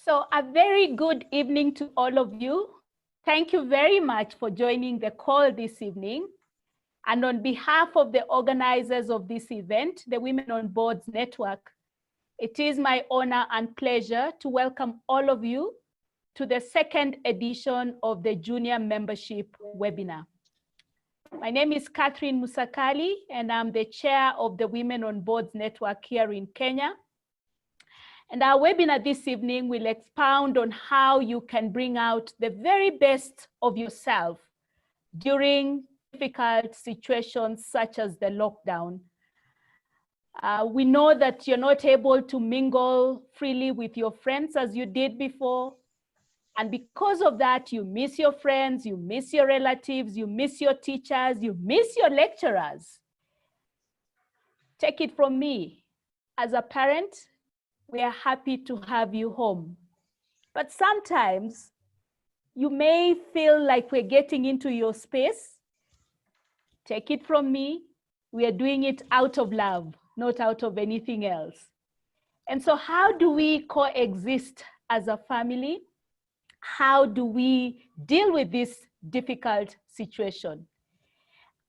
So a very good evening to all of you. Thank you very much for joining the call this evening. And on behalf of the organizers of this event, the Women on Boards Network, it is my honor and pleasure to welcome all of you to the second edition of the Junior Membership Webinar. My name is Catherine Musakali, and I'm the chair of the Women on Boards Network here in Kenya. And our webinar this evening will expound on how you can bring out the very best of yourself during difficult situations such as the lockdown. We know that you're not able to mingle freely with your friends as you did before. And because of that, you miss your friends, you miss your relatives, you miss your teachers, you miss your lecturers. Take it from me, as a parent, we are happy to have you home. But sometimes you may feel like we're getting into your space. Take it from me, we are doing it out of love, not out of anything else. And so how do we coexist as a family? How do we deal with this difficult situation?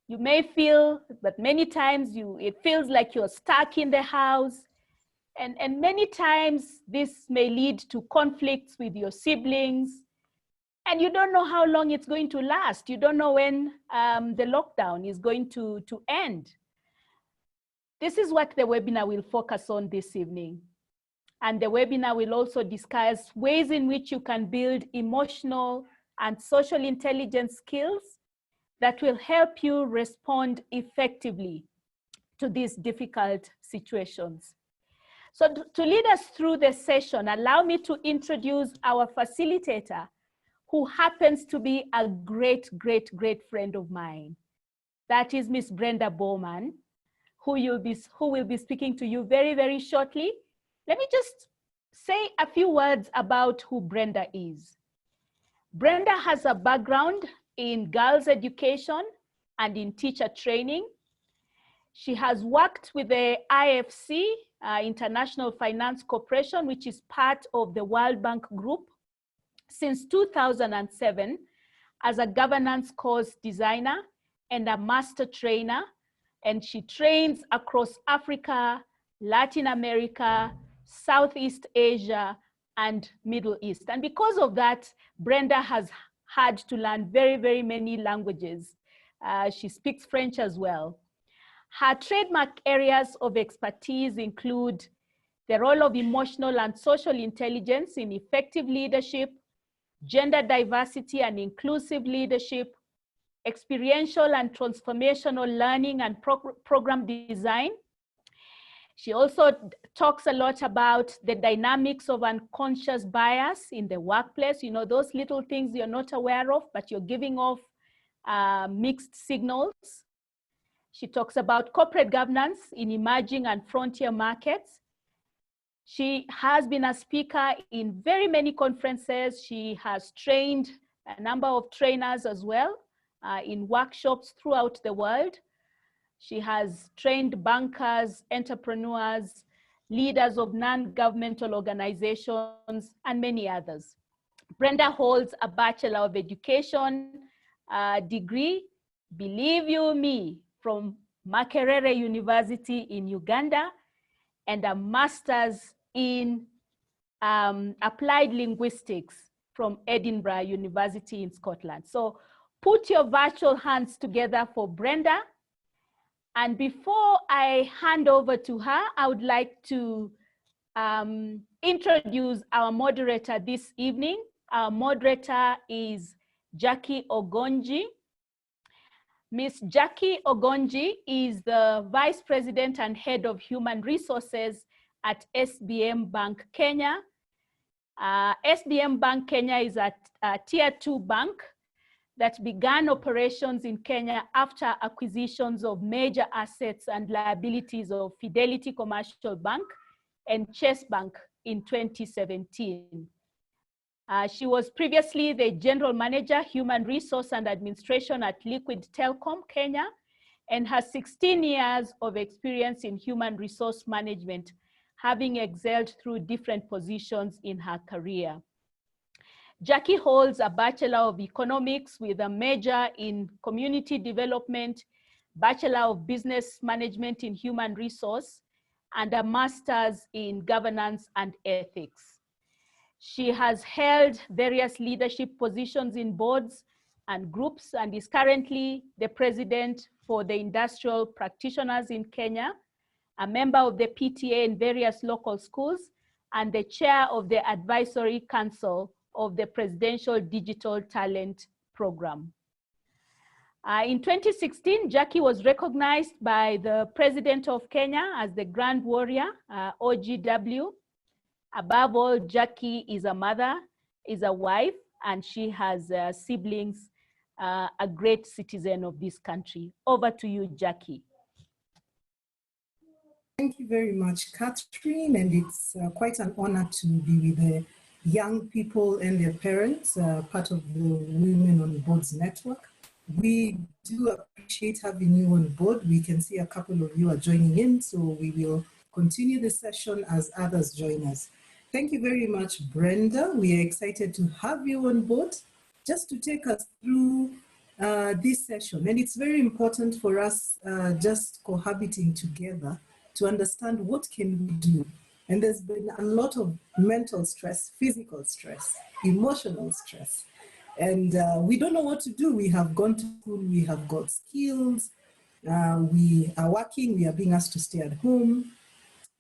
You may feel that many times it feels like you're stuck in the house. And many times this may lead to conflicts with your siblings. And you don't know how long it's going to last. You don't know when the lockdown is going to end. This is what the webinar will focus on this evening. And the webinar will also discuss ways in which you can build emotional and social intelligence skills that will help you respond effectively to these difficult situations. So to lead us through the session, allow me to introduce our facilitator, who happens to be a great friend of mine. That is Miss Brenda Bowman, who will be speaking to you very shortly. Let me just say a few words about who Brenda is. Brenda has a background in girls' education and in teacher training. She has worked with the IFC, International Finance Corporation, which is part of the World Bank Group, since 2007 as a governance course designer and a master trainer. And she trains across Africa, Latin America, Southeast Asia, and Middle East. And because of that, Brenda has had to learn very many languages. She speaks French as well. Her trademark areas of expertise include the role of emotional and social intelligence in effective leadership, gender diversity and inclusive leadership, experiential and transformational learning and program design. She also talks a lot about the dynamics of unconscious bias in the workplace. You know, those little things you're not aware of, but you're giving off mixed signals. She talks about corporate governance in emerging and frontier markets. She has been a speaker in very many conferences. She has trained a number of trainers as well in workshops throughout the world. She has trained bankers, entrepreneurs, leaders of non-governmental organizations, and many others. Brenda holds a Bachelor of Education degree, believe you me, from Makerere University in Uganda, and a master's in applied linguistics from Edinburgh University in Scotland. So put your virtual hands together for Brenda. And before I hand over to her, I would like to introduce our moderator this evening. Our moderator is Jackie Ogonji. Miss Jackie Ogonji is the Vice President and Head of Human Resources at SBM Bank Kenya. SBM Bank Kenya is a Tier 2 bank that began operations in Kenya after acquisitions of major assets and liabilities of Fidelity Commercial Bank and Chase Bank in 2017. She was previously the General Manager, Human Resource and Administration at Liquid Telecom, Kenya, and has 16 years of experience in human resource management, having excelled through different positions in her career. Jackie holds a Bachelor of Economics with a major in Community Development, Bachelor of Business Management in Human Resource, and a Master's in Governance and Ethics. She has held various leadership positions in boards and groups and is currently the president for the Industrial Practitioners in Kenya, a member of the PTA in various local schools, and the chair of the Advisory Council of the Presidential Digital Talent Program. In 2016, Jackie was recognized by the President of Kenya as the Grand Warrior, OGW. Above all, Jackie is a mother, is a wife, and she has siblings, a great citizen of this country. Over to you, Jackie. Thank you very much, Catherine, and it's quite an honor to be with the young people and their parents, part of the Women on Boards Network. We do appreciate having you on board. We can see a couple of you are joining in, so we will continue the session as others join us. Thank you very much, Brenda. We are excited to have you on board just to take us through this session. And it's very important for us just cohabiting together to understand what can we do. And there's been a lot of mental stress, physical stress, emotional stress. And we don't know what to do. We have gone to school, we have got skills, we are working, we are being asked to stay at home.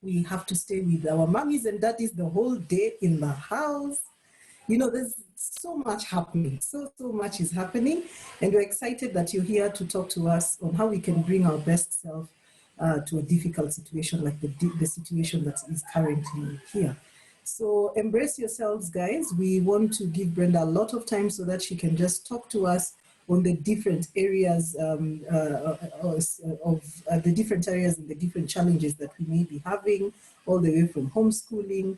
We have to stay with our mommies and daddies the whole day in the house. You know, there's so much happening, so much is happening. And we're excited that you're here to talk to us on how we can bring our best self to a difficult situation like the situation that is currently here. So embrace yourselves, guys. We want to give Brenda a lot of time so that she can just talk to us on the different areas of the different areas and the different challenges that we may be having, all the way from homeschooling,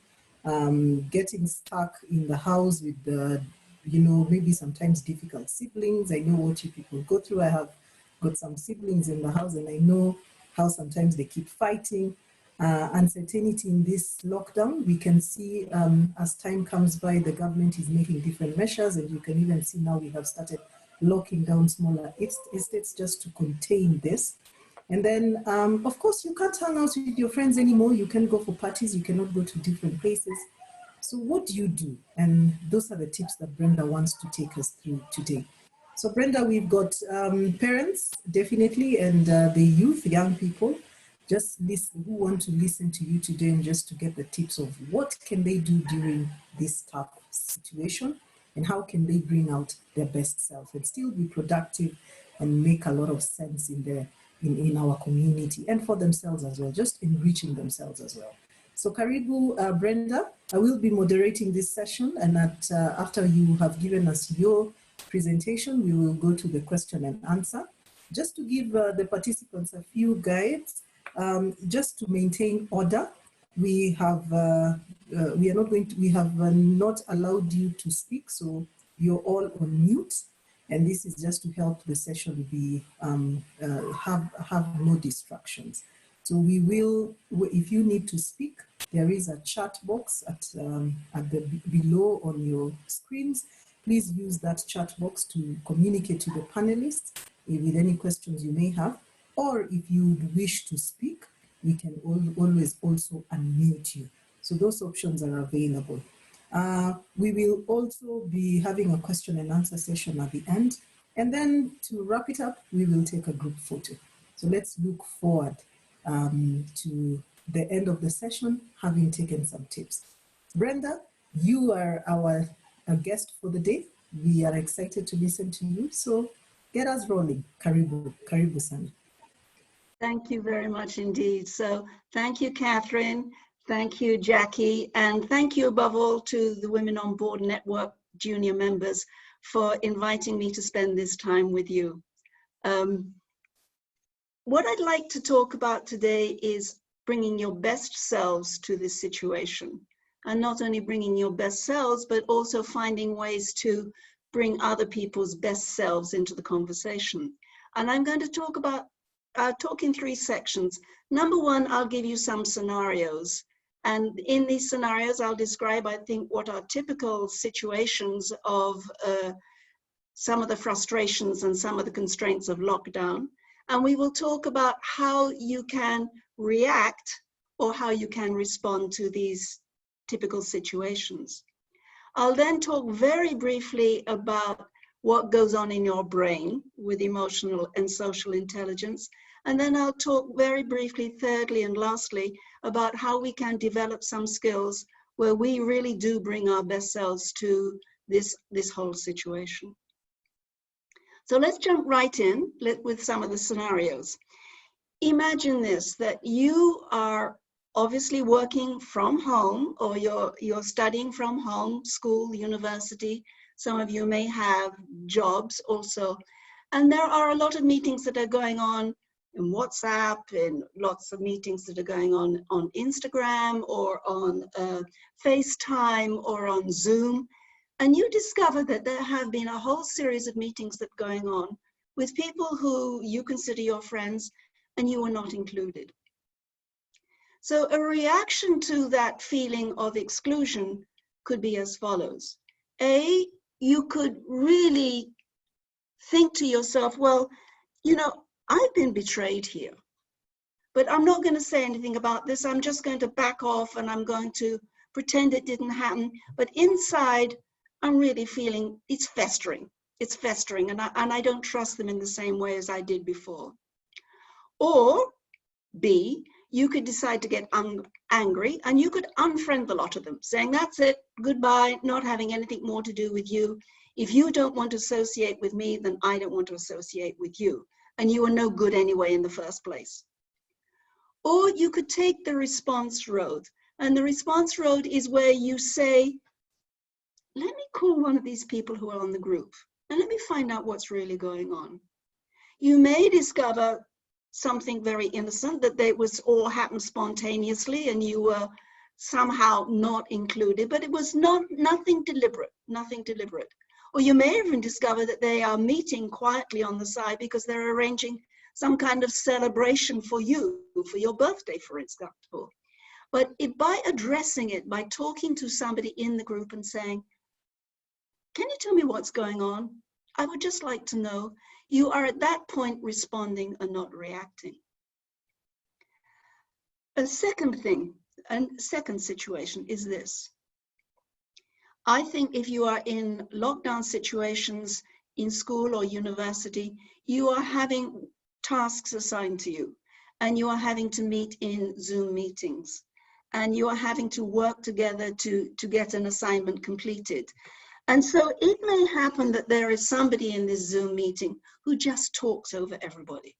getting stuck in the house with the, you know, maybe sometimes difficult siblings. I know what you people go through. I have got some siblings in the house and I know how sometimes they keep fighting. Uncertainty in this lockdown, we can see as time comes by, the government is making different measures, and you can even see now we have started locking down smaller estates just to contain this. And then, of course, you can't hang out with your friends anymore. You can go for parties. You cannot go to different places. So what do you do? And those are the tips that Brenda wants to take us through today. So Brenda, we've got parents, definitely, and the youth, young people, just listen, who want to listen to you today and just to get the tips of what can they do during this tough situation and how can they bring out their best self and still be productive and make a lot of sense in our community and for themselves as well, just enriching themselves as well. So Karibu, Brenda, I will be moderating this session, and after you have given us your presentation, we will go to the question and answer. Just to give the participants a few guides, just to maintain order, we have not allowed you to speak, so you're all on mute, and this is just to help the session be have no distractions. So we will, if you need to speak, there is a chat box below on your screens. Please use that chat box to communicate to the panelists with any questions you may have. Or if you wish to speak, we can always also unmute you. So those options are available. We will also be having a question and answer session at the end. And then to wrap it up, we will take a group photo. So let's look forward to the end of the session, having taken some tips. Brenda, you are our guest for the day. We are excited to listen to you. So get us rolling. Karibu sana. Thank you very much indeed. So thank you, Catherine. Thank you, Jackie. And thank you above all to the Women on Board Network junior members for inviting me to spend this time with you. What I'd like to talk about today is bringing your best selves to this situation. And not only bringing your best selves, but also finding ways to bring other people's best selves into the conversation. And I'm going to talk in three sections. Number one, I'll give you some scenarios. And in these scenarios, I'll describe, I think, what are typical situations of some of the frustrations and some of the constraints of lockdown. And we will talk about how you can react or how you can respond to these typical situations. I'll then talk very briefly about what goes on in your brain with emotional and social intelligence. And then I'll talk very briefly, thirdly and lastly, about how we can develop some skills where we really do bring our best selves to this whole situation. So let's jump right in with some of the scenarios. Imagine this, that you are obviously working from home, or you're studying from home, school, university. Some of you may have jobs also. And there are a lot of meetings that are going on in WhatsApp, and lots of meetings that are going on Instagram or on FaceTime or on Zoom. And you discover that there have been a whole series of meetings that are going on with people who you consider your friends, and you are not included. So a reaction to that feeling of exclusion could be as follows. A, you could really think to yourself, well, you know, I've been betrayed here, but I'm not going to say anything about this. I'm just going to back off and I'm going to pretend it didn't happen. But inside, I'm really feeling it's festering. It's festering, and I don't trust them in the same way as I did before. Or B, you could decide to get angry and you could unfriend a lot of them, saying, that's it, goodbye, not having anything more to do with you. If you don't want to associate with me, then I don't want to associate with you. And you are no good anyway in the first place. Or you could take the response road. And the response road is where you say, let me call one of these people who are on the group and let me find out what's really going on. You may discover something very innocent, that they was all happened spontaneously and you were somehow not included, but it was nothing deliberate. Or you may even discover that they are meeting quietly on the side because they're arranging some kind of celebration for you, for your birthday, for example. But by addressing it, by talking to somebody in the group and saying, can you tell me what's going on? I would just like to know. You are at that point responding and not reacting. A second thing, and second situation is this. I think if you are in lockdown situations in school or university, you are having tasks assigned to you, and you are having to meet in Zoom meetings, and you are having to work together to get an assignment completed. And so it may happen that there is somebody in this Zoom meeting who just talks over everybody.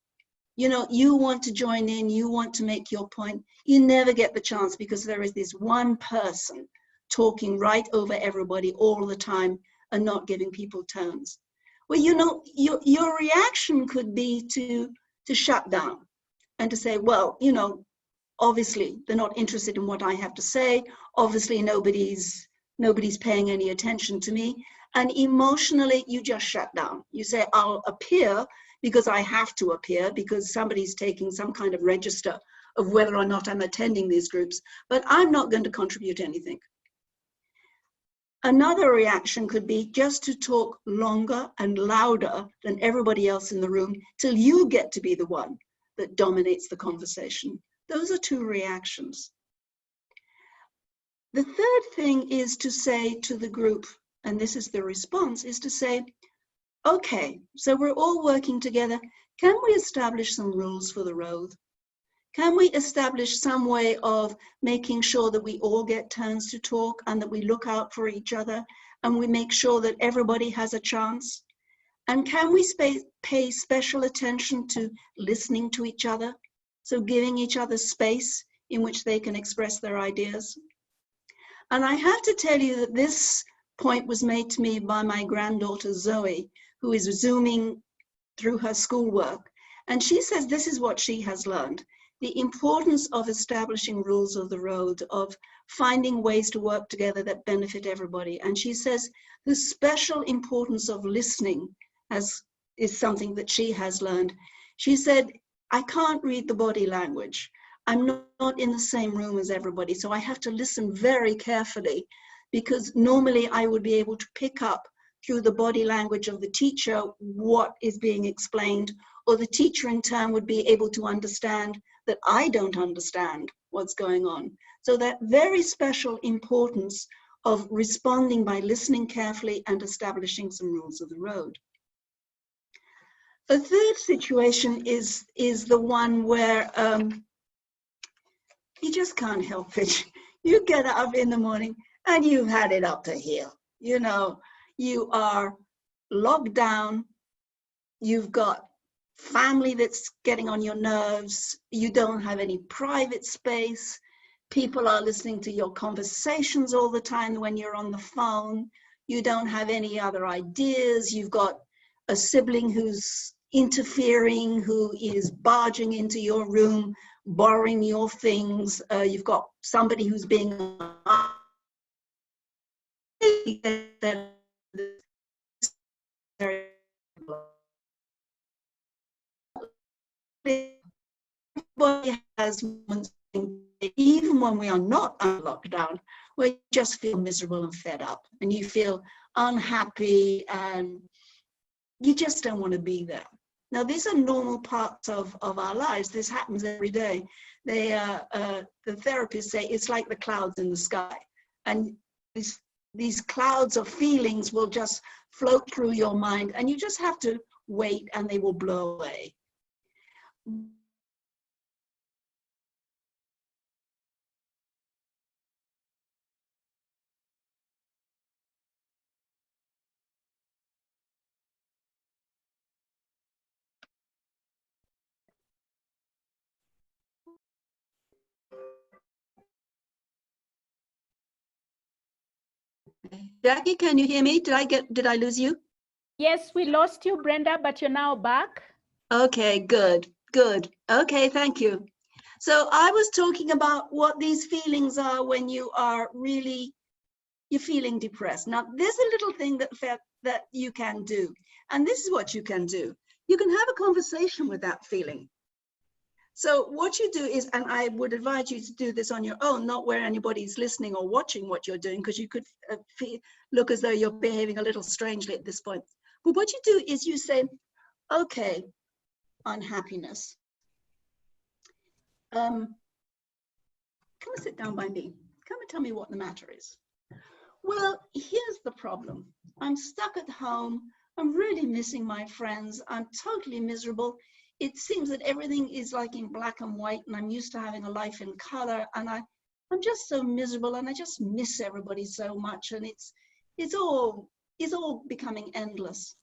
You know, you want to join in, you want to make your point. You never get the chance because there is this one person talking right over everybody all the time and not giving people turns. Well, you know, your reaction could be to shut down and to say, well, you know, obviously they're not interested in what I have to say. Obviously nobody's paying any attention to me. And emotionally, you just shut down. You say, I'll appear because I have to appear because somebody's taking some kind of register of whether or not I'm attending these groups, but I'm not going to contribute anything. Another reaction could be just to talk longer and louder than everybody else in the room till you get to be the one that dominates the conversation. Those are two reactions. The third thing is to say to the group, and this is the response, is to say, okay, so we're all working together. Can we establish some rules for the road? Can we establish some way of making sure that we all get turns to talk and that we look out for each other and we make sure that everybody has a chance? And can we pay special attention to listening to each other? So giving each other space in which they can express their ideas. And I have to tell you that this point was made to me by my granddaughter, Zoe, who is Zooming through her schoolwork. And she says this is what she has learned: the importance of establishing rules of the road, of finding ways to work together that benefit everybody. And she says the special importance of listening is something that she has learned. She said, I can't read the body language. I'm not in the same room as everybody, so I have to listen very carefully, because normally I would be able to pick up through the body language of the teacher what is being explained, or the teacher in turn would be able to understand that I don't understand what's going on. So that very special importance of responding by listening carefully and establishing some rules of the road. A third situation is the one where you just can't help it. You get up in the morning and you've had it up to here. You know, you are locked down. You've got family that's getting on your nerves. You don't have any private space. People are listening to your conversations all the time when you're on the phone. You don't have any other ideas. You've got a sibling who's interfering, who is barging into your room, borrowing your things. You've got somebody who's being everybody has moments, even when we are not on lockdown, where you just feel miserable and fed up, and you feel unhappy, and you just don't want to be there. Now, these are normal parts of our lives. This happens every day. The therapists say it's like the clouds in the sky, and these clouds of feelings will just float through your mind, and you just have to wait, and they will blow away. Jackie, can you hear me? Did I lose you? Yes, we lost you, Brenda, but you're now back. Okay, good. Okay, thank you. So I was talking about what these feelings are when you are really, you're feeling depressed. Now, there's a little thing that you can do, and this is what you can do. You can have a conversation with that feeling. So what you do is, and I would advise you to do this on your own, not where anybody's listening or watching what you're doing, because you could look as though you're behaving a little strangely at this point. But what you do is you say, okay, unhappiness. Come and sit down by me. Come and tell me what the matter is. Well, here's the problem. I'm stuck at home. I'm really missing my friends. I'm totally miserable. It seems that everything is like in black and white, and I'm used to having a life in color, and I'm just so miserable, and I just miss everybody so much, and it's all becoming endless.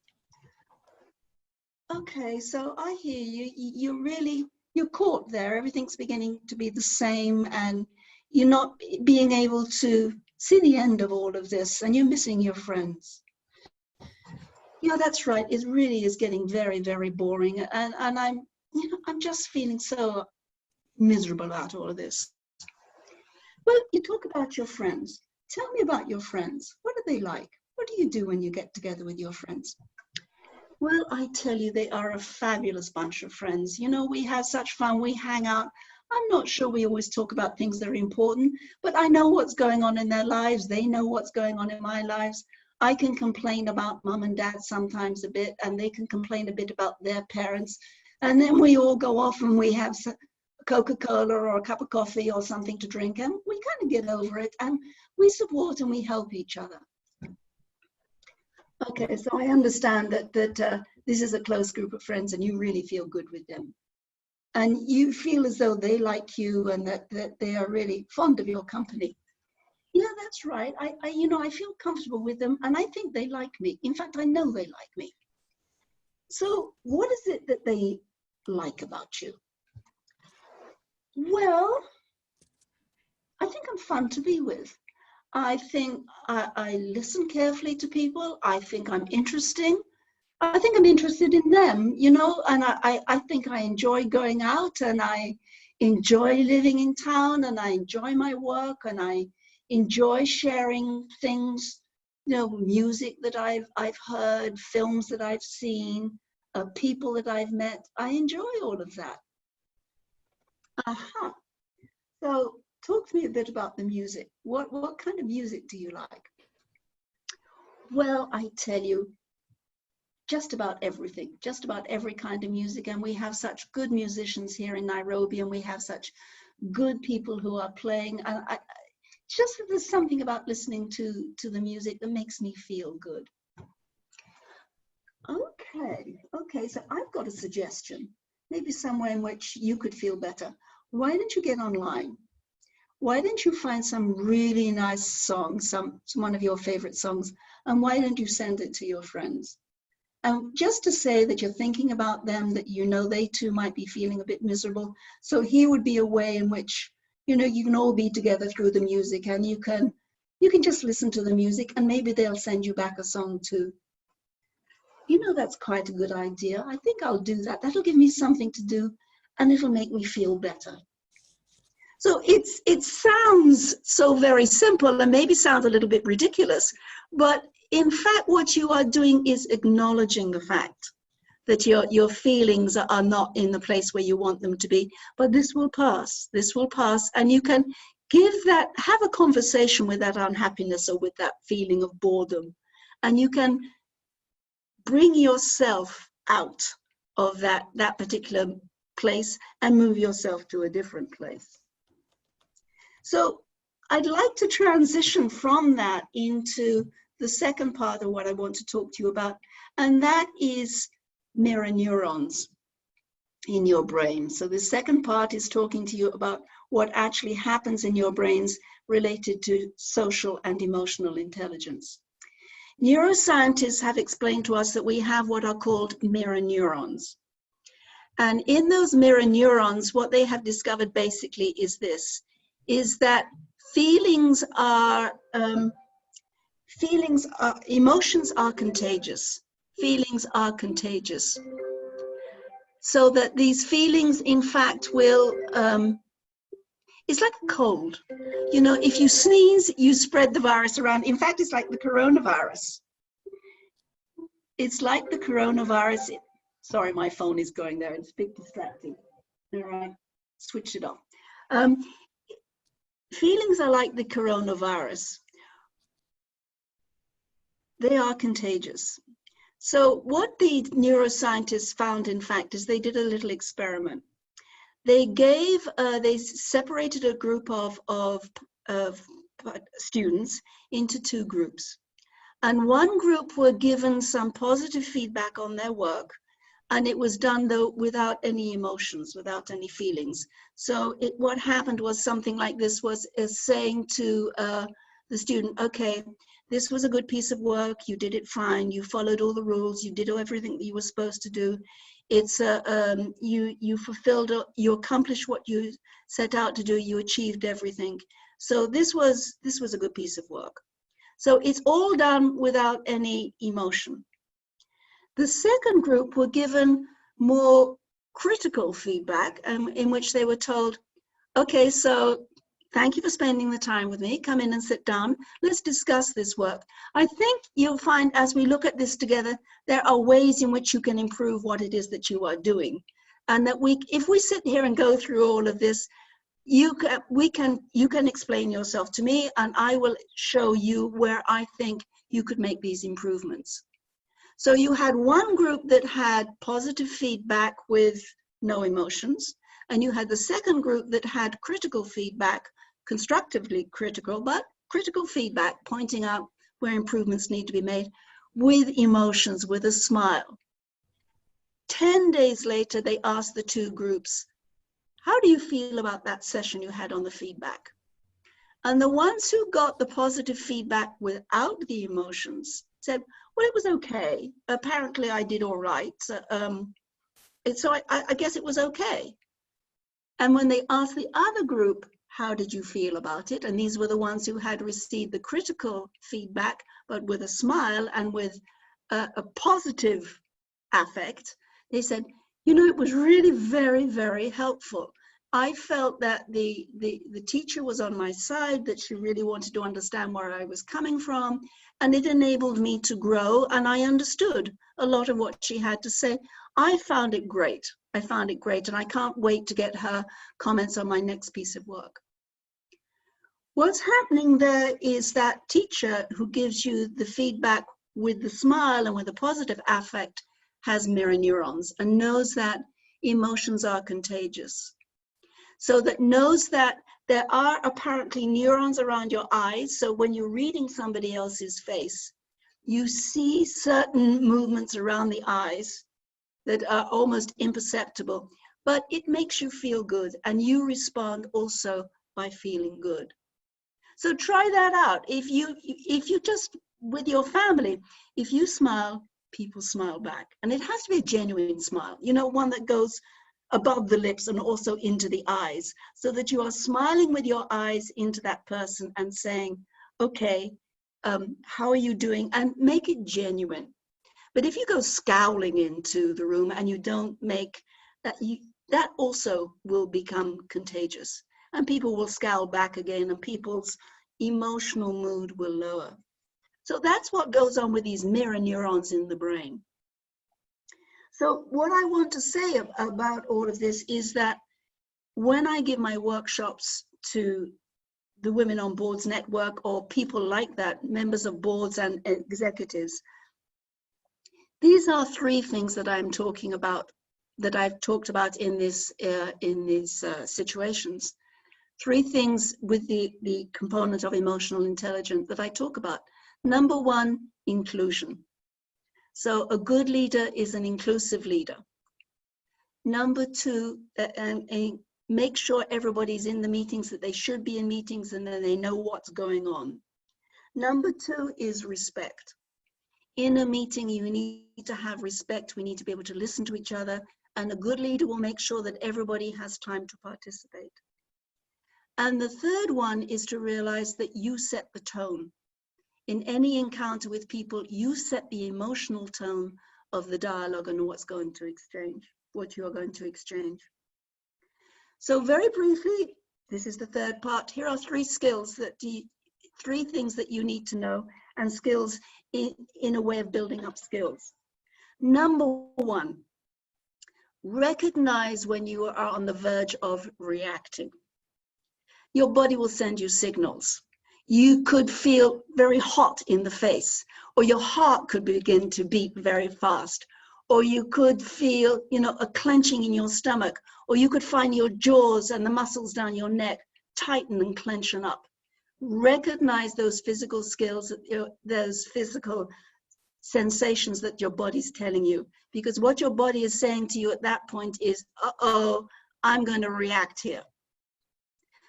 Okay, so I hear you. You're caught there. Everything's beginning to be the same, and you're not being able to see the end of all of this, and you're missing your friends. Yeah, that's right. It really is getting very, very boring, and I'm just feeling so miserable about all of this. Well, you talk about your friends. Tell me about your friends. What are they like? What do you do when you get together with your friends? Well, I tell you, they are a fabulous bunch of friends. You know, we have such fun. We hang out. I'm not sure we always talk about things that are important, but I know what's going on in their lives. They know what's going on in my lives. I can complain about mom and dad sometimes a bit, and they can complain a bit about their parents. And then we all go off and we have Coca-Cola or a cup of coffee or something to drink, and we kind of get over it, and we support and we help each other. Okay, so I understand that this is a close group of friends and you really feel good with them. And you feel as though they like you and that they are really fond of your company. Yeah, that's right. I feel comfortable with them and I think they like me. In fact, I know they like me. So what is it that they like about you? Well, I think I'm fun to be with. I think I listen carefully to people. I think I'm interesting. I think I'm interested in them, you know, and I think I enjoy going out and I enjoy living in town and I enjoy my work and I enjoy sharing things, you know, music that I've heard, films that I've seen, people that I've met. I enjoy all of that. Aha. So talk to me a bit about the music. What kind of music do you like? Well, I tell you, just about everything, just about every kind of music. And we have such good musicians here in Nairobi, and we have such good people who are playing. And just there's something about listening to the music that makes me feel good. Okay, so I've got a suggestion, maybe somewhere in which you could feel better. Why don't you get online? Why don't you find some really nice songs, one of your favorite songs, and why don't you send it to your friends? And just to say that you're thinking about them, that you know they too might be feeling a bit miserable. So here would be a way in which, you know, you can all be together through the music, and you can just listen to the music, and maybe they'll send you back a song too. You know, that's quite a good idea. I think I'll do that. That'll give me something to do, and it'll make me feel better. So it sounds so very simple, and maybe sounds a little bit ridiculous, but in fact, what you are doing is acknowledging the fact that your feelings are not in the place where you want them to be, but this will pass, and you can have a conversation with that unhappiness or with that feeling of boredom, and you can bring yourself out of that particular place and move yourself to a different place. So I'd like to transition from that into the second part of what I want to talk to you about, and that is mirror neurons in your brain. So the second part is talking to you about what actually happens in your brains related to social and emotional intelligence. Neuroscientists have explained to us that we have what are called mirror neurons. And in those mirror neurons, what they have discovered basically is this, is that emotions are contagious. Feelings are contagious. So that these feelings, in fact, will, it's like a cold. You know, if you sneeze, you spread the virus around. In fact, it's like the coronavirus. It's like the coronavirus. Sorry, my phone is going there. It's a bit distracting. All right, switch it off. Feelings are like the coronavirus. They are contagious. So what the neuroscientists found, in fact, is they did a little experiment. They separated a group of students into two groups. And one group were given some positive feedback on their work, and it was done, though, without any emotions, without any feelings. So what happened was something like this, was saying to the student, okay, this was a good piece of work, you did it fine, you followed all the rules, you did everything that you were supposed to do. It's you fulfilled, you accomplished what you set out to do, you achieved everything. So this was a good piece of work. So it's all done without any emotion. The second group were given more critical feedback, in which they were told, okay, so thank you for spending the time with me. Come in and sit down. Let's discuss this work. I think you'll find, as we look at this together, there are ways in which you can improve what it is that you are doing. And that if we sit here and go through all of this, you can explain yourself to me, and I will show you where I think you could make these improvements. So you had one group that had positive feedback with no emotions, and you had the second group that had critical feedback, constructively critical, but critical feedback pointing out where improvements need to be made, with emotions, with a smile. 10 days later, they asked the two groups, how do you feel about that session you had on the feedback? And the ones who got the positive feedback without the emotions said, well, it was okay. Apparently I did all right. So I guess it was okay. And when they asked the other group, how did you feel about it? And these were the ones who had received the critical feedback, but with a smile and with a positive affect. They said, you know, it was really very, very helpful. I felt that the teacher was on my side, that she really wanted to understand where I was coming from, and it enabled me to grow, and I understood a lot of what she had to say. I found it great. I found it great, and I can't wait to get her comments on my next piece of work. What's happening there is that teacher who gives you the feedback with the smile and with a positive affect has mirror neurons and knows that emotions are contagious. So that knows that there are apparently neurons around your eyes. So when you're reading somebody else's face, you see certain movements around the eyes that are almost imperceptible, but it makes you feel good and you respond also by feeling good. So try that out. If you just, with your family, if you smile, people smile back. And it has to be a genuine smile, you know, one that goes above the lips and also into the eyes, so that you are smiling with your eyes into that person and saying, okay, how are you doing? And make it genuine. But if you go scowling into the room and you don't make that, that also will become contagious. And people will scowl back again and people's emotional mood will lower. So that's what goes on with these mirror neurons in the brain. So what I want to say about all of this is that when I give my workshops to the Women on Boards Network or people like that, members of boards and executives, these are three things that I'm talking about, that I've talked about in these situations. Three things with the component of emotional intelligence that I talk about. Number one, inclusion. So a good leader is an inclusive leader. Number two, make sure everybody's in the meetings that they should be in meetings and then they know what's going on. Number two is respect. In a meeting, you need to have respect. We need to be able to listen to each other, and a good leader will make sure that everybody has time to participate. And the third one is to realize that you set the tone. In any encounter with people, you set the emotional tone of the dialogue and what's going to exchange, what you're going to exchange. So very briefly, this is the third part. Here are three skills three things that you need to know, and skills in a way of building up skills. Number one, recognize when you are on the verge of reacting. Your body will send you signals. You could feel very hot in the face, or your heart could begin to beat very fast, or you could feel, you know, a clenching in your stomach, or you could find your jaws and the muscles down your neck tighten and clenching up. Recognize those physical skills, those physical sensations that your body's telling you, because what your body is saying to you at that point is, uh-oh, I'm going to react here.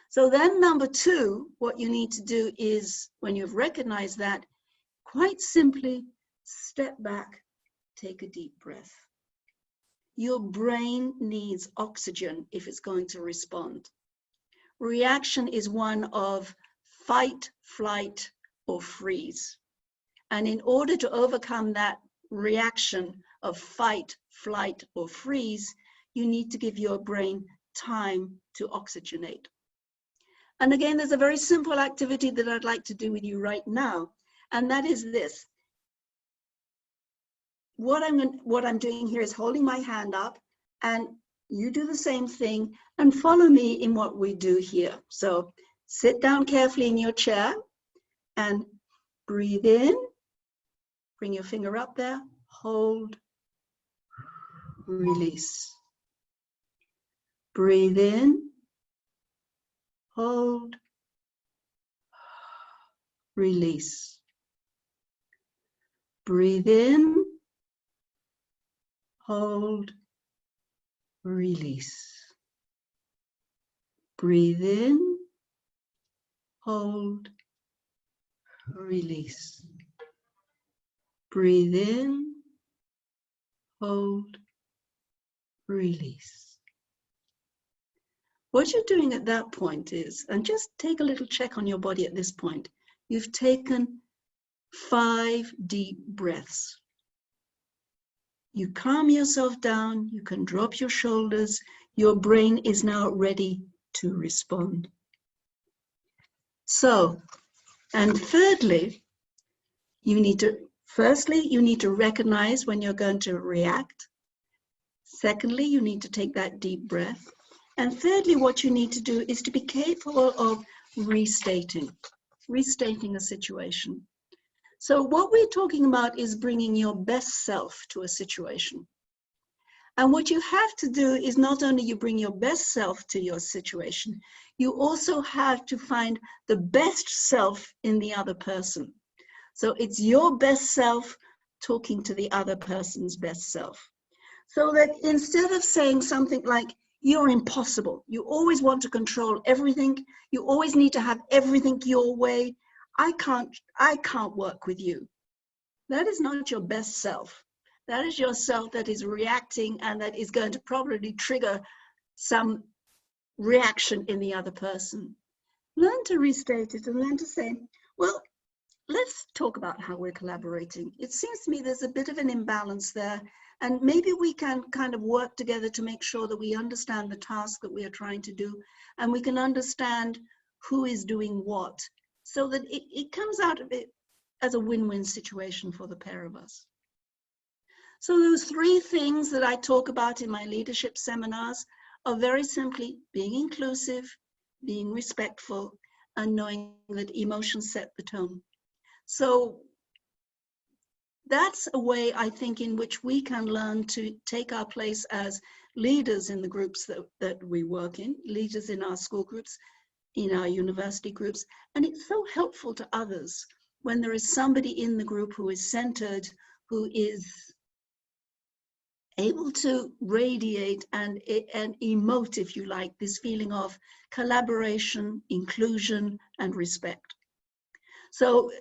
So then number two, what you need to do is, when you've recognized that, quite simply step back, take a deep breath. Your brain needs oxygen if it's going to respond. Reaction is one of fight, flight, or freeze. And in order to overcome that reaction of fight, flight, or freeze, you need to give your brain time to oxygenate. And again, there's a very simple activity that I'd like to do with you right now, and that is this. What I'm doing here is holding my hand up, and you do the same thing and follow me in what we do here. So sit down carefully in your chair and breathe in, bring your finger up there, hold, release. Breathe in, hold, release. Breathe in, hold, release. Breathe in, hold, release. Breathe in, hold, release. What you're doing at that point is, and just take a little check on your body at this point, you've taken 5 deep breaths. You calm yourself down, you can drop your shoulders, your brain is now ready to respond. So, and thirdly, you need to recognize when you're going to react. Secondly, you need to take that deep breath. And thirdly, what you need to do is to be capable of restating a situation. So what we're talking about is bringing your best self to a situation. And what you have to do is not only you bring your best self to your situation, you also have to find the best self in the other person. So it's your best self talking to the other person's best self. So that instead of saying something like, you're impossible, you always want to control everything, you always need to have everything your way, I can't work with you. That is not your best self. That is yourself that is reacting and that is going to probably trigger some reaction in the other person. Learn to restate it and learn to say, well, let's talk about how we're collaborating. It seems to me there's a bit of an imbalance there, and maybe we can kind of work together to make sure that we understand the task that we are trying to do, and we can understand who is doing what, so that it comes out of it as a win-win situation for the pair of us. So those three things that I talk about in my leadership seminars are very simply being inclusive, being respectful, and knowing that emotions set the tone. So that's a way, I think, in which we can learn to take our place as leaders in the groups that we work in, leaders in our school groups, in our university groups. And it's so helpful to others when there is somebody in the group who is centered, who is able to radiate and emote, if you like, this feeling of collaboration, inclusion, and respect. So,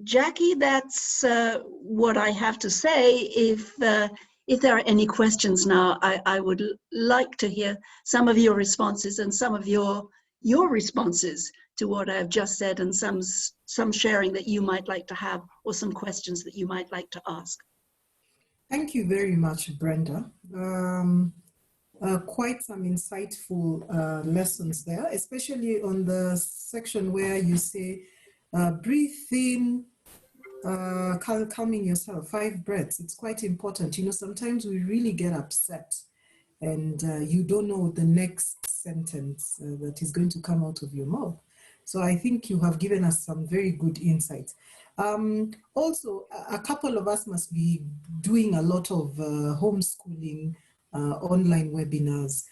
Jackie, that's what I have to say. If there are any questions now, I would like to hear some of your responses and some of your responses to what I've just said, and some sharing that you might like to have, or some questions that you might like to ask. Thank you very much, Brenda. Quite some insightful lessons there, especially on the section where you say, breathe in, calming yourself, 5 breaths. It's quite important. You know, sometimes we really get upset and you don't know the next sentence that is going to come out of your mouth. So I think you have given us some very good insights. Also, a couple of us must be doing a lot of homeschooling, online webinars,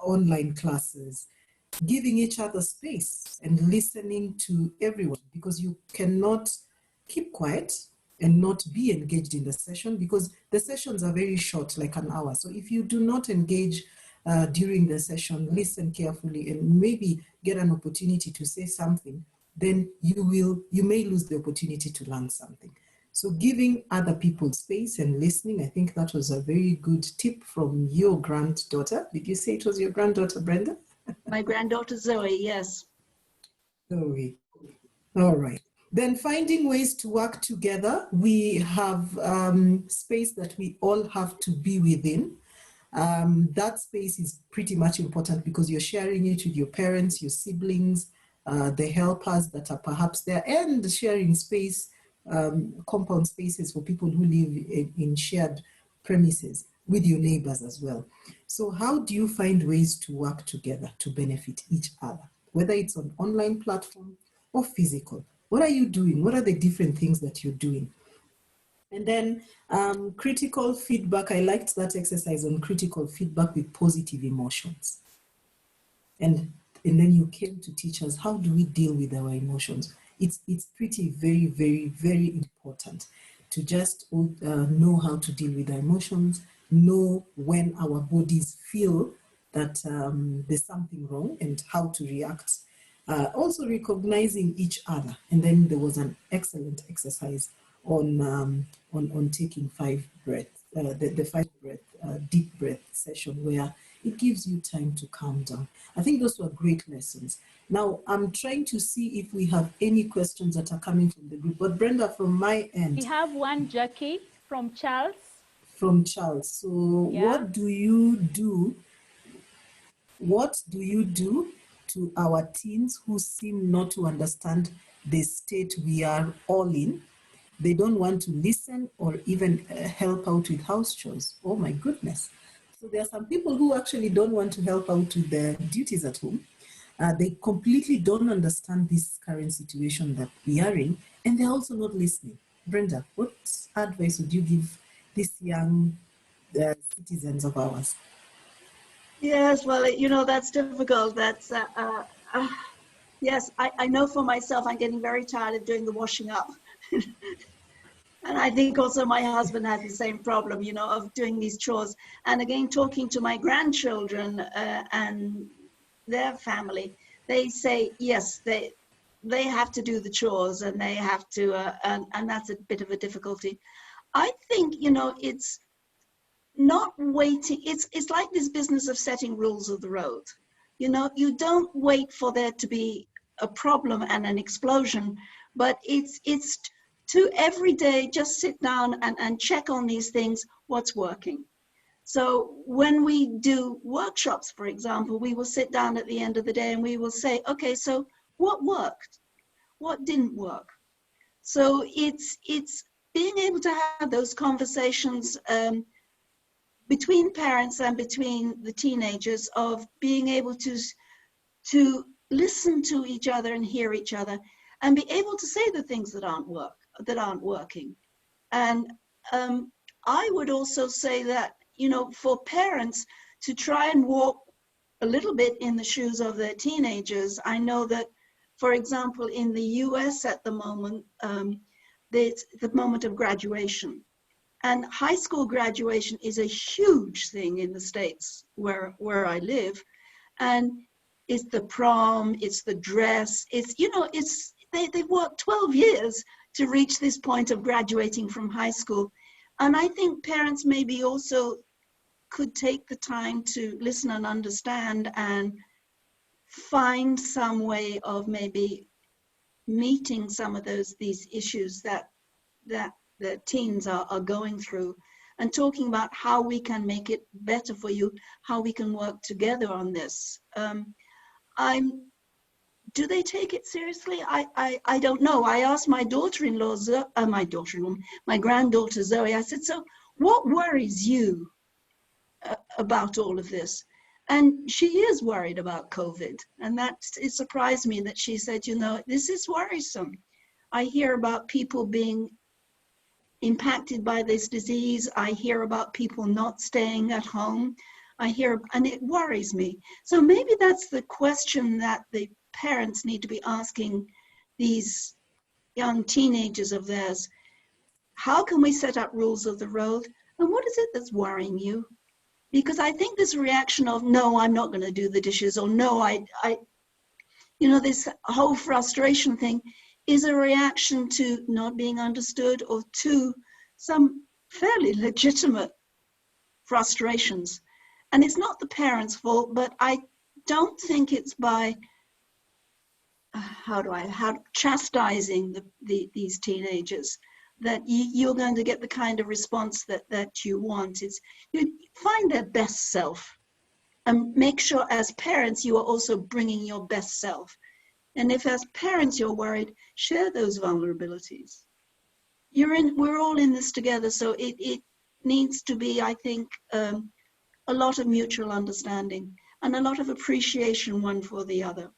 online classes, giving each other space and listening to everyone, because you cannot keep quiet and not be engaged in the session, because the sessions are very short, like an hour. So if you do not engage during the session, listen carefully and maybe get an opportunity to say something, then you may lose the opportunity to learn something. So giving other people space and listening, I think that was a very good tip from your granddaughter. Did you say it was your granddaughter, Brenda? My granddaughter Zoe, yes. Zoe. All right. Then finding ways to work together. We have space that we all have to be within. That space is pretty much important because you're sharing it with your parents, your siblings, the helpers that are perhaps there, and sharing space, compound spaces for people who live in shared premises with your neighbors as well. So how do you find ways to work together to benefit each other, whether it's on online platform or physical? What are you doing? What are the different things that you're doing? And then critical feedback. I liked that exercise on critical feedback with positive emotions. And then you came to teach us, how do we deal with our emotions? It's pretty very, very, very important to just know how to deal with our emotions, know when our bodies feel that there's something wrong and how to react. Also recognizing each other. And then there was an excellent exercise on taking 5 breaths, the 5 breath, deep breath session, where it gives you time to calm down. I think those were great lessons. Now, I'm trying to see if we have any questions that are coming from the group. But Brenda, from my end. We have one, Jackie, from Charles. From Charles. So yeah. What do you do? What do you do to our teens who seem not to understand the state we are all in? They don't want to listen or even help out with house chores. Oh my goodness. So there are some people who actually don't want to help out with their duties at home. They completely don't understand this current situation that we are in, and they're also not listening. Brenda, what advice would you give these young citizens of ours? Yes, well, that's difficult. That's yes, I know for myself, I'm getting very tired of doing the washing up. And I think also my husband had the same problem, of doing these chores. And again, talking to my grandchildren and their family, they say, yes, they have to do the chores and they have to, and that's a bit of a difficulty. I think, it's not waiting. It's like this business of setting rules of the road. You don't wait for there to be a problem and an explosion, but it's to every day just sit down and check on these things, what's working. So when we do workshops, for example, we will sit down at the end of the day and we will say, okay, so what worked? What didn't work? So it's being able to have those conversations between parents and between the teenagers, of being able to listen to each other and hear each other and be able to say the things that aren't working. And I would also say that, for parents to try and walk a little bit in the shoes of their teenagers. I know that, for example, in the US at the moment, it's the moment of graduation. And high school graduation is a huge thing in the States where I live. And it's the prom, it's the dress, they've worked 12 years to reach this point of graduating from high school. And I think parents maybe also could take the time to listen and understand and find some way of maybe meeting some of these issues that the teens are going through, and talking about how we can make it better for you, how we can work together on this. Do they take it seriously? I don't know. I asked my daughter-in-law, my granddaughter Zoe, I said, so what worries you about all of this? And she is worried about COVID. And it surprised me that she said, this is worrisome. I hear about people being impacted by this disease. I hear about people not staying at home. And it worries me. So maybe that's the question that the parents need to be asking these young teenagers of theirs. How can we set up rules of the road? And what is it that's worrying you? Because I think this reaction of, no, I'm not going to do the dishes, or no, this whole frustration thing is a reaction to not being understood, or to some fairly legitimate frustrations. And it's not the parents' fault, but I don't think it's by chastising these teenagers that you're going to get the kind of response that you want. It's, you find their best self and make sure as parents you are also bringing your best self. And if as parents you're worried, share those vulnerabilities. We're all in this together, so it needs to be, I think, a lot of mutual understanding and a lot of appreciation one for the other.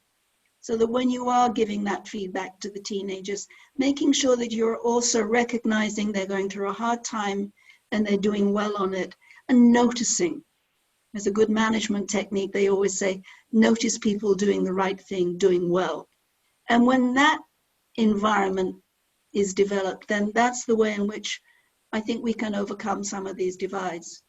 So that when you are giving that feedback to the teenagers, making sure that you're also recognizing they're going through a hard time and they're doing well on it, and noticing. There's a good management technique. They always say, notice people doing the right thing, doing well. And when that environment is developed, then that's the way in which I think we can overcome some of these divides.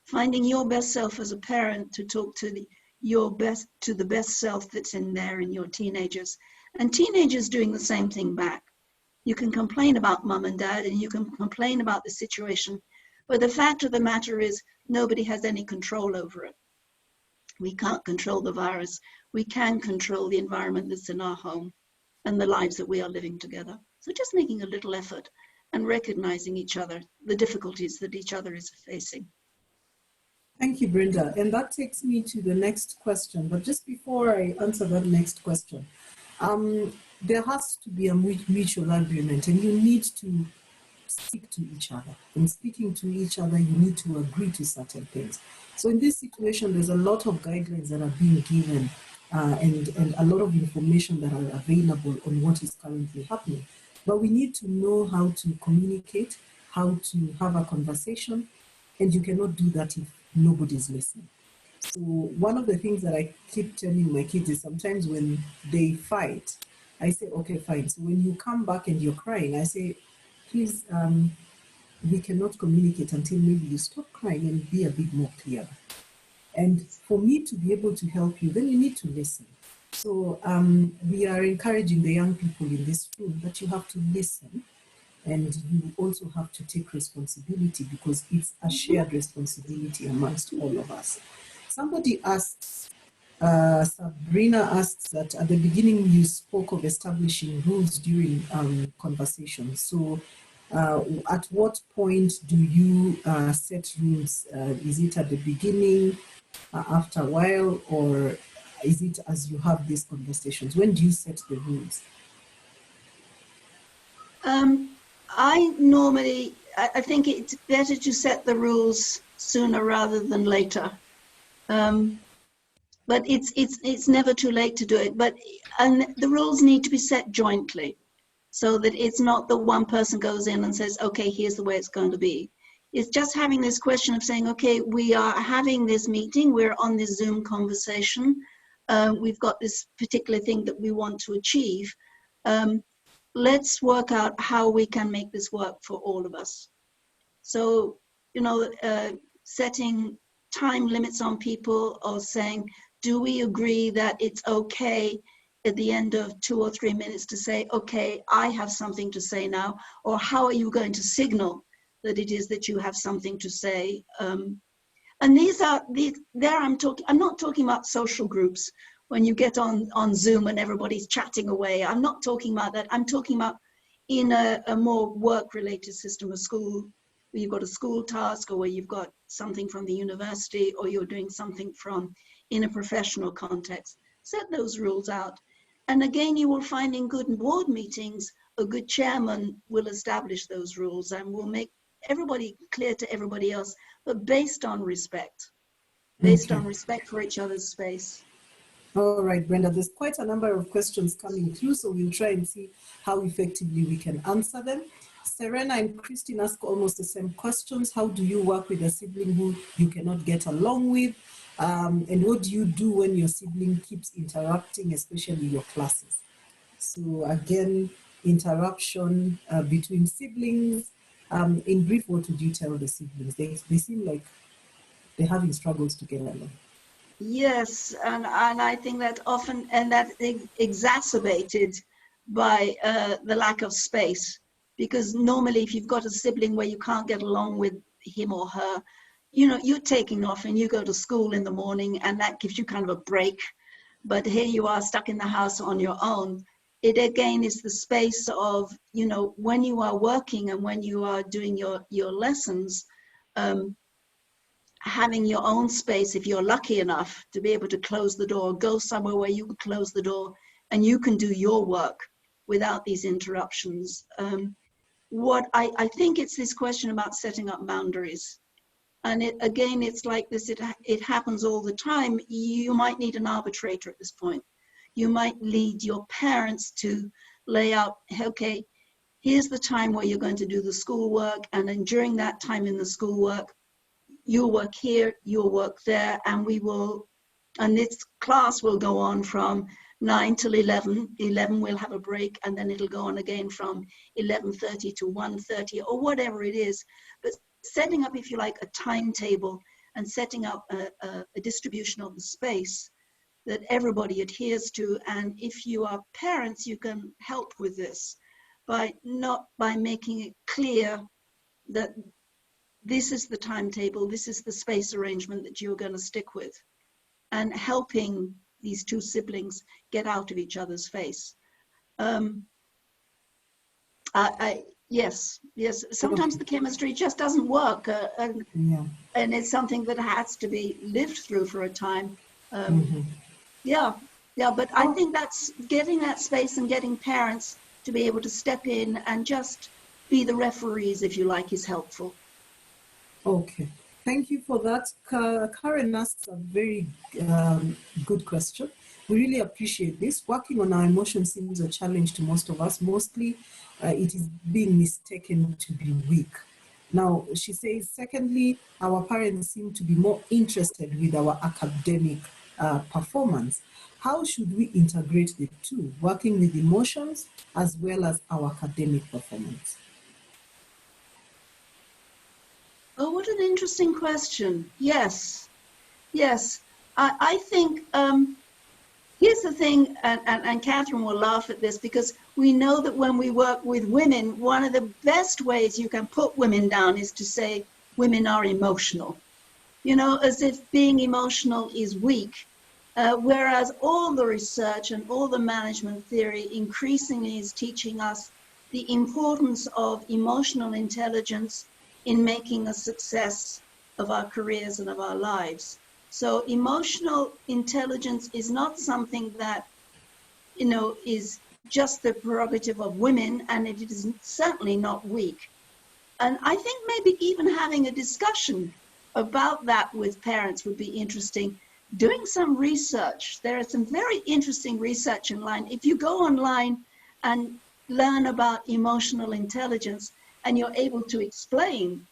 Finding your best self as a parent to talk to the best self that's in there in your teenagers, and teenagers doing the same thing back. You can complain about mom and dad, and you can complain about the situation, but the fact of the matter is nobody has any control over it. We can't control the virus. We can control the environment that's in our home and the lives that we are living together. So just making a little effort and recognizing each other, the difficulties that each other is facing. Thank you, Brenda. And that takes me to the next question. But just before I answer that next question, there has to be a mutual agreement, and you need to speak to each other. In speaking to each other, you need to agree to certain things. So in this situation, there's a lot of guidelines that are being given and a lot of information that are available on what is currently happening. But we need to know how to communicate, how to have a conversation, and you cannot do that if nobody's listening. So one of the things that I keep telling my kids is sometimes when they fight, I say, okay, fine. So when you come back and you're crying, I say, please, we cannot communicate until maybe you stop crying and be a bit more clear. And for me to be able to help you, then you need to listen. So we are encouraging the young people in this room that you have to listen, and you also have to take responsibility, because it's a shared responsibility amongst all of us. Somebody asks, Sabrina asks that at the beginning you spoke of establishing rules during conversations. So at what point do you set rules? Is it at the beginning, after a while, or is it as you have these conversations? When do you set the rules? I think it's better to set the rules sooner rather than later. But it's never too late to do it. And the rules need to be set jointly, so that it's not the one person goes in and says, okay, here's the way it's going to be. It's just having this question of saying, okay, we are having this meeting, we're on this Zoom conversation, we've got this particular thing that we want to achieve. Let's work out how we can make this work for all of us. So, setting time limits on people, or saying, do we agree that it's okay at the end of 2 or 3 minutes to say, okay, I have something to say now, or how are you going to signal that it is that you have something to say? And I'm not talking about social groups when you get on Zoom and everybody's chatting away. I'm not talking about that. I'm talking about in a more work-related system, a school, where you've got a school task, or where you've got something from the university, or you're doing something in a professional context. Set those rules out. And again, you will find in good board meetings, a good chairman will establish those rules and will make everybody clear to everybody else, but based on respect, on respect for each other's space. All right, Brenda, there's quite a number of questions coming through, so we'll try and see how effectively we can answer them. Serena and Christine ask almost the same questions. How do you work with a sibling who you cannot get along with? And what do you do when your sibling keeps interrupting, especially your classes? So again, interruption between siblings. In brief, what would you tell the siblings? They seem like they're having struggles to get along. Yes, and I think that often, and that exacerbated by the lack of space. Because normally if you've got a sibling where you can't get along with him or her, you're taking off and you go to school in the morning, and that gives you kind of a break. But here you are stuck in the house on your own. It again is the space of, when you are working and when you are doing your lessons, having your own space, if you're lucky enough to be able to close the door, go somewhere where you can close the door and you can do your work without these interruptions. What I think it's this question about setting up boundaries. And it's like this, it happens all the time. You might need an arbitrator at this point. You might need your parents to lay out, okay, here's the time where you're going to do the schoolwork. And then during that time in the schoolwork, you'll work here, you'll work there, and this class will go on from 9 till 11. 11 we'll have a break, and then it'll go on again from 11:30 to 1:30 or whatever it is. But setting up, if you like, a timetable and setting up a distribution of the space that everybody adheres to. And if you are parents, you can help with this by making it clear that this is the timetable, this is the space arrangement that you're going to stick with, and helping these two siblings get out of each other's face. Yes. Sometimes the chemistry just doesn't work, and it's something that has to be lived through for a time. But I think that's getting that space and getting parents to be able to step in and just be the referees, if you like, is helpful. Okay, thank you for that. Karen asks a very good question. we really appreciate this. Working on our emotions seems a challenge to most of us. Mostly, it is being mistaken to be weak. Now, she says, secondly, our parents seem to be more interested with our academic performance. How should we integrate the two, working with emotions as well as our academic performance? Oh, what an interesting question. Yes, yes. I think here's the thing, and Catherine will laugh at this, because we know that when we work with women, one of the best ways you can put women down is to say women are emotional, you know, as if being emotional is weak. Whereas all the research and all the management theory increasingly is teaching us the importance of emotional intelligence in making a success of our careers and of our lives. So emotional intelligence is not something that, you know, is just the prerogative of women, and it is certainly not weak. And I think maybe even having a discussion about that with parents would be interesting. Doing some research. There is some very interesting research online. If you go online and learn about emotional intelligence, and you're able to explain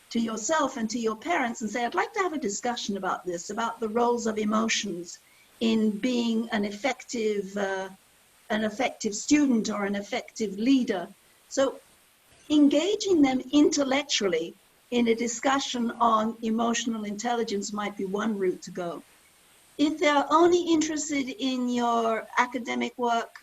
to yourself and to your parents and say, I'd like to have a discussion about this, about the roles of emotions in being an effective student or an effective leader. So engaging them intellectually in a discussion on emotional intelligence might be one route to go. If they're only interested in your academic work,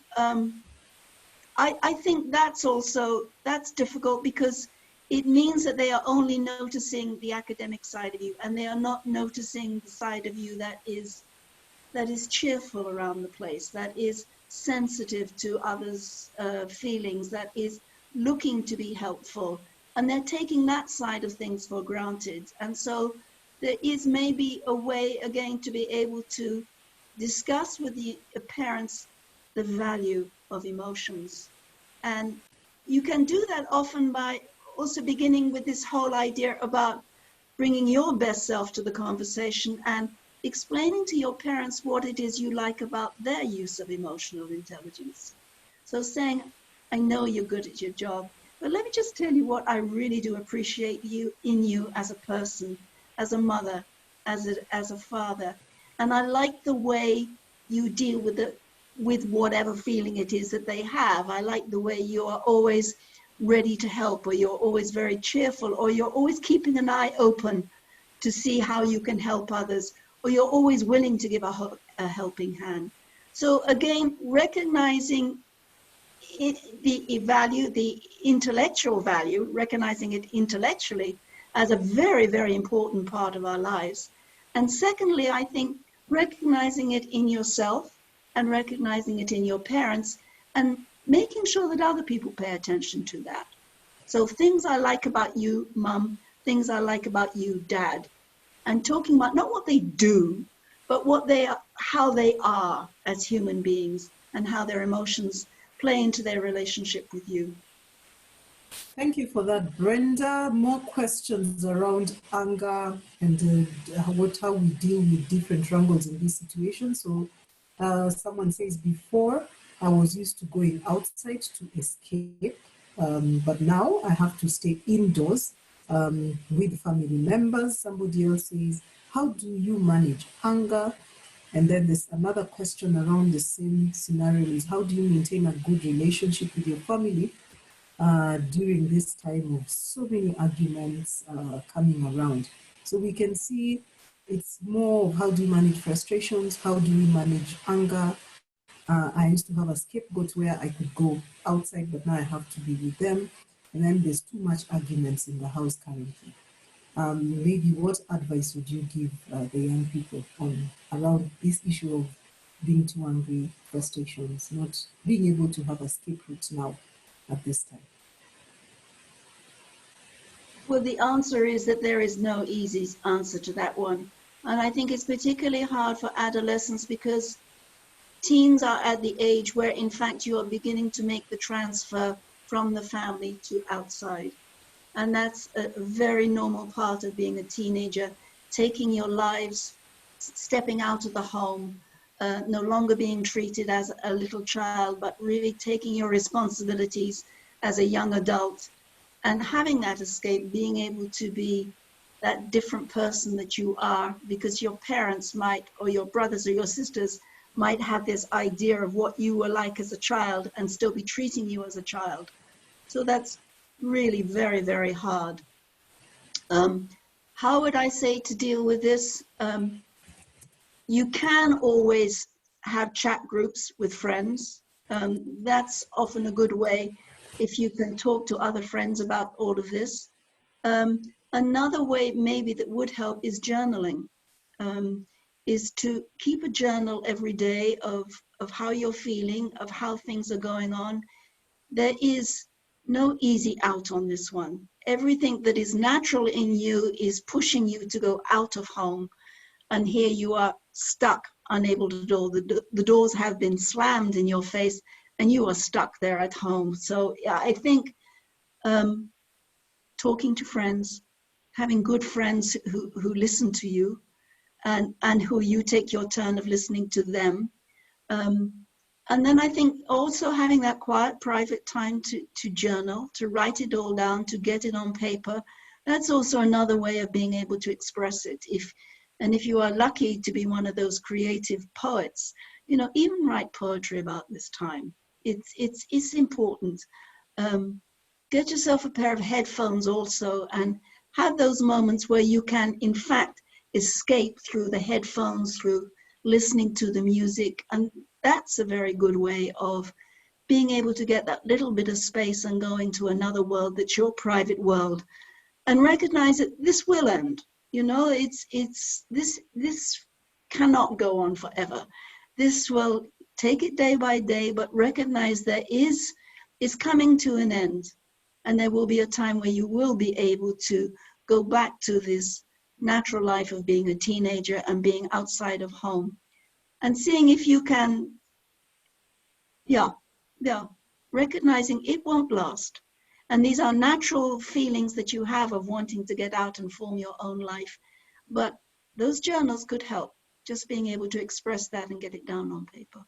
I think that's difficult, because it means that they are only noticing the academic side of you, and they are not noticing the side of you that is cheerful around the place, that is sensitive to others' feelings, that is looking to be helpful. And they're taking that side of things for granted. And so there is maybe a way, again, to be able to discuss with the parents the value of emotions. And you can do that often by also beginning with this whole idea about bringing your best self to the conversation and explaining to your parents what it is you like about their use of emotional intelligence. So saying, I know you're good at your job, but let me just tell you what I really do appreciate in you as a person, as a mother, as a father. And I like the way you deal with whatever feeling it is that they have. I like the way you are always ready to help, or you're always very cheerful, or you're always keeping an eye open to see how you can help others, or you're always willing to give a helping hand. So again, recognizing the intellectual value, recognizing it intellectually as a very, very important part of our lives. And secondly, I think recognizing it in yourself and recognizing it in your parents, and making sure that other people pay attention to that. So things I like about you, Mum, things I like about you, Dad, and talking about not what they do, but what they are, how they are as human beings, and how their emotions play into their relationship with you. Thank you for that, Brenda. More questions around anger and how we deal with different wrangles in this situation. So someone says, before I was used to going outside to escape, but now I have to stay indoors with family members. Somebody else says, how do you manage anger? And then there's another question around the same scenario, is how do you maintain a good relationship with your family during this time of so many arguments coming around? So we can see it's more of how do you manage frustrations, how do we manage anger. I used to have a scapegoat where I could go outside, but now I have to be with them. And then there's too much arguments in the house currently. Maybe what advice would you give the young people on around this issue of being too angry, frustrations, not being able to have a scapegoat now at this time? Well, the answer is that there is no easy answer to that one. And I think it's particularly hard for adolescents, because teens are at the age where, in fact, you are beginning to make the transfer from the family to outside. And that's a very normal part of being a teenager, taking your lives, stepping out of the home, no longer being treated as a little child, but really taking your responsibilities as a young adult and having that escape, being able to be that different person that you are, because your parents might, or your brothers or your sisters might have this idea of what you were like as a child and still be treating you as a child. So that's really very, very hard. How would I say to deal with this? You can always have chat groups with friends. That's often a good way if you can talk to other friends about all of this. Another way maybe that would help is journaling, is to keep a journal every day of how you're feeling, of how things are going on. There is no easy out on this one. Everything that is natural in you is pushing you to go out of home. And here you are stuck, unable to do. The doors have been slammed in your face and you are stuck there at home. So yeah, I think talking to friends, having good friends who listen to you and who you take your turn of listening to them. And then I think also having that quiet, private time to journal, to write it all down, to get it on paper. That's also another way of being able to express it. If you are lucky to be one of those creative poets, you know, even write poetry about this time. It's important. Get yourself a pair of headphones also and have those moments where you can, in fact, escape through the headphones, through listening to the music. And that's a very good way of being able to get that little bit of space and go into another world that's your private world and recognize that this will end. You know, this cannot go on forever. This will take it day by day, but recognize there is coming to an end. And there will be a time where you will be able to go back to this natural life of being a teenager and being outside of home and seeing if you can, recognizing it won't last. And these are natural feelings that you have of wanting to get out and form your own life. But those journals could help, just being able to express that and get it down on paper.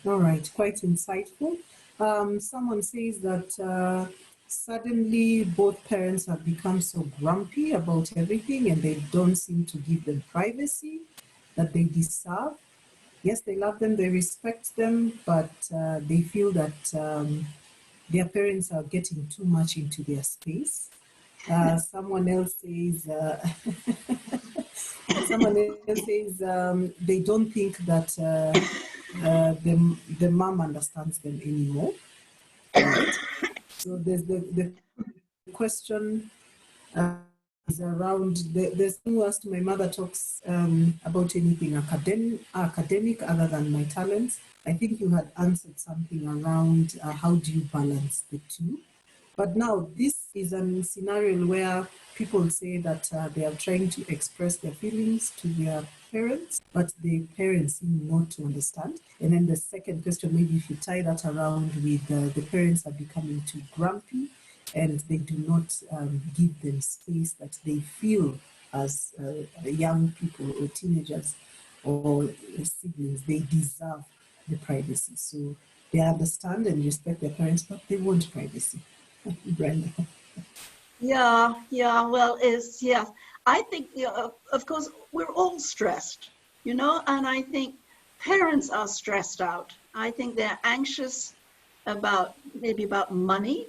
All right, quite insightful. Someone says that suddenly both parents have become so grumpy about everything and they don't seem to give them privacy that they deserve. Yes, they love them, they respect them, but they feel that their parents are getting too much into their space. Someone else says, they don't think that the mom understands them anymore. Right? So there's the question is around, there's who asked, my mother talks about anything academic other than my talents. I think you had answered something around how do you balance the two. But now this is a scenario where people say that they are trying to express their feelings to their parents, but the parents seem not to understand. And then the second question, maybe if you tie that around with the parents are becoming too grumpy and they do not give them space that they feel as young people or teenagers or siblings, they deserve the privacy. So they understand and respect their parents, but they want privacy. Brenda. Yeah, well, I think, of course, we're all stressed, you know, and I think parents are stressed out. I think they're anxious about money.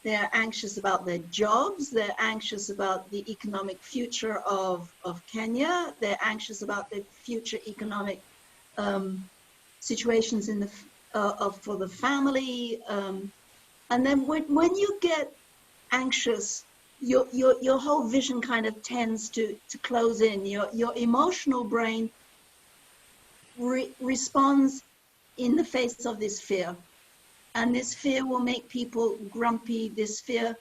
They're anxious about their jobs. They're anxious about the economic future of Kenya. They're anxious about the future economic situations in for the family. And then when you get anxious, your whole vision kind of tends to close in. Your emotional brain responds in the face of this fear. And this fear will make people grumpy. This fear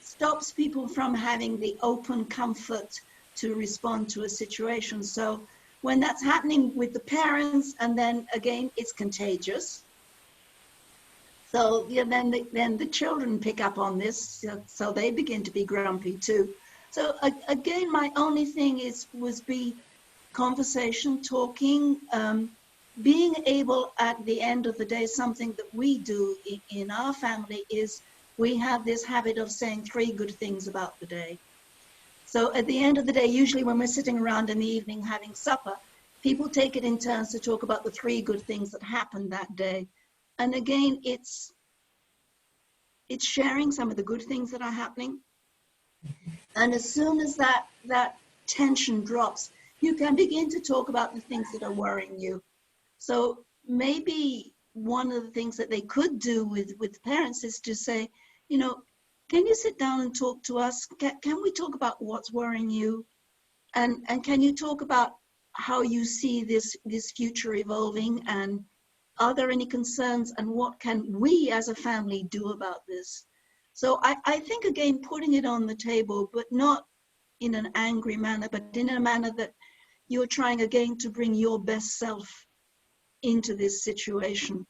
stops people from having the open comfort to respond to a situation. So when that's happening with the parents, and then again, it's contagious. So yeah, then the children pick up on this, so they begin to be grumpy too. So again, my only thing was be conversation, talking, being able at the end of the day, something that we do in our family is we have this habit of saying 3 good things about the day. So at the end of the day, usually when we're sitting around in the evening having supper, people take it in turns to talk about the 3 good things that happened that day. And again, it's sharing some of the good things that are happening. And as soon as that tension drops, you can begin to talk about the things that are worrying you. So maybe one of the things that they could do with parents is to say, you know, can you sit down and talk to us? Can we talk about what's worrying you? And can you talk about how you see this future evolving? And are there any concerns? And what can we as a family do about this? So I think, again, putting it on the table, but not in an angry manner, but in a manner that you're trying, again, to bring your best self into this situation.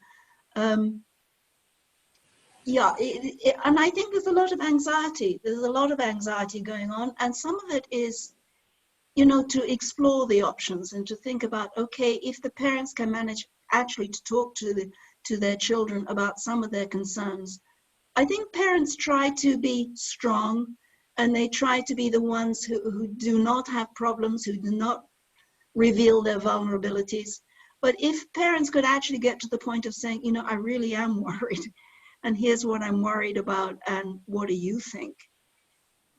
Yeah, and I think there's a lot of anxiety. There's a lot of anxiety going on. And some of it is, you know, to explore the options and to think about, okay, if the parents can manage actually to talk to their children about some of their concerns. I think parents try to be strong, and they try to be the ones who do not have problems, who do not reveal their vulnerabilities. But if parents could actually get to the point of saying, you know, I really am worried, and here's what I'm worried about, and what do you think?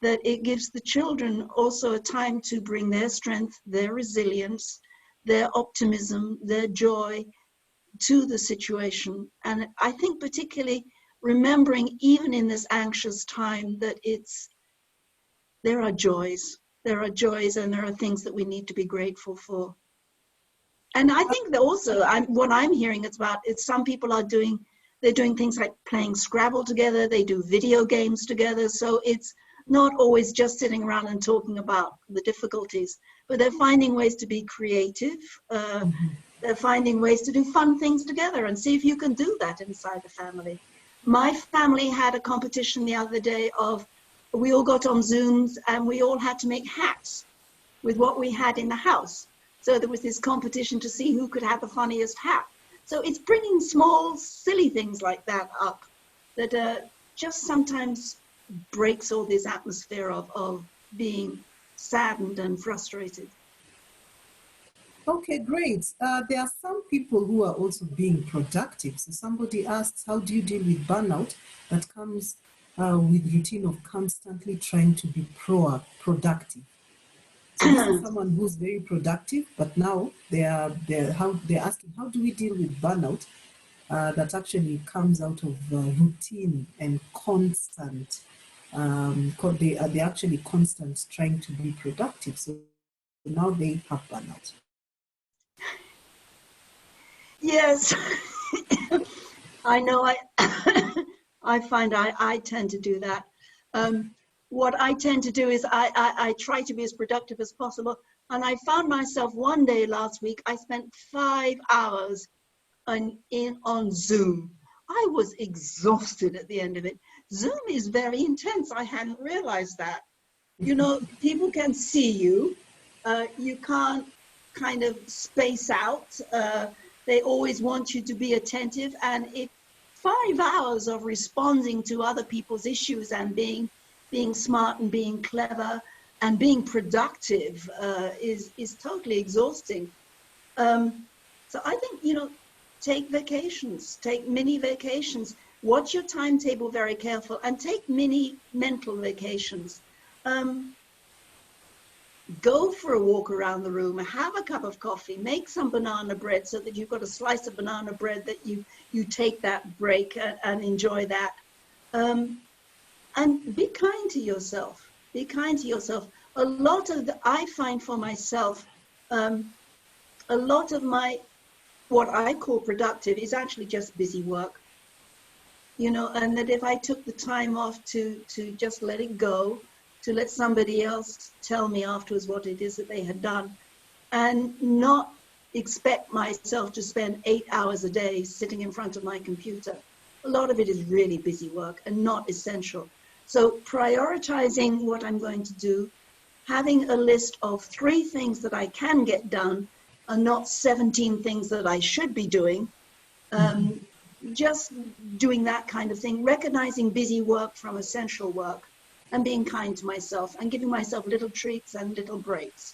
That it gives the children also a time to bring their strength, their resilience, their optimism, their joy to the situation. And I think particularly remembering, even in this anxious time, that there are joys, and there are things that we need to be grateful for. And I think that also, what I'm hearing about is some people they're doing things like playing Scrabble together, they do video games together. So it's not always just sitting around and talking about the difficulties, but they're finding ways to be creative. They're finding ways to do fun things together and see if you can do that inside the family. My family had a competition the other day we all got on Zooms and we all had to make hats with what we had in the house. So there was this competition to see who could have the funniest hat. So it's bringing small, silly things like that up that just sometimes breaks all this atmosphere of being saddened and frustrated. Okay, great. There are some people who are also being productive. So somebody asks, how do you deal with burnout that comes with routine of constantly trying to be productive? So this is someone who's very productive, but now they're asking, how do we deal with burnout that actually comes out of routine and constant? They're actually constant trying to be productive. So now they have burnout. Yes, I know. I find I tend to do that. What I tend to do is I try to be as productive as possible. And I found myself one day last week, I spent 5 hours on Zoom. I was exhausted at the end of it. Zoom is very intense. I hadn't realized that. You know, people can see you. You can't kind of space out. They always want you to be attentive. And if 5 hours of responding to other people's issues and being smart and being clever and being productive is totally exhausting. So I think, you know, take vacations, take mini vacations, watch your timetable very careful, and take mini mental vacations. Go for a walk around the room, have a cup of coffee, make some banana bread so that you've got a slice of banana bread that you take that break and enjoy that. And be kind to yourself. Be kind to yourself. A lot of I find for myself, a lot of what I call productive is actually just busy work. You know, and that if I took the time off to just let it go, to let somebody else tell me afterwards what it is that they had done, and not expect myself to spend 8 hours a day sitting in front of my computer. A lot of it is really busy work and not essential. So prioritizing what I'm going to do, having a list of 3 things that I can get done and not 17 things that I should be doing. Just doing that kind of thing, recognizing busy work from essential work, and being kind to myself and giving myself little treats and little breaks.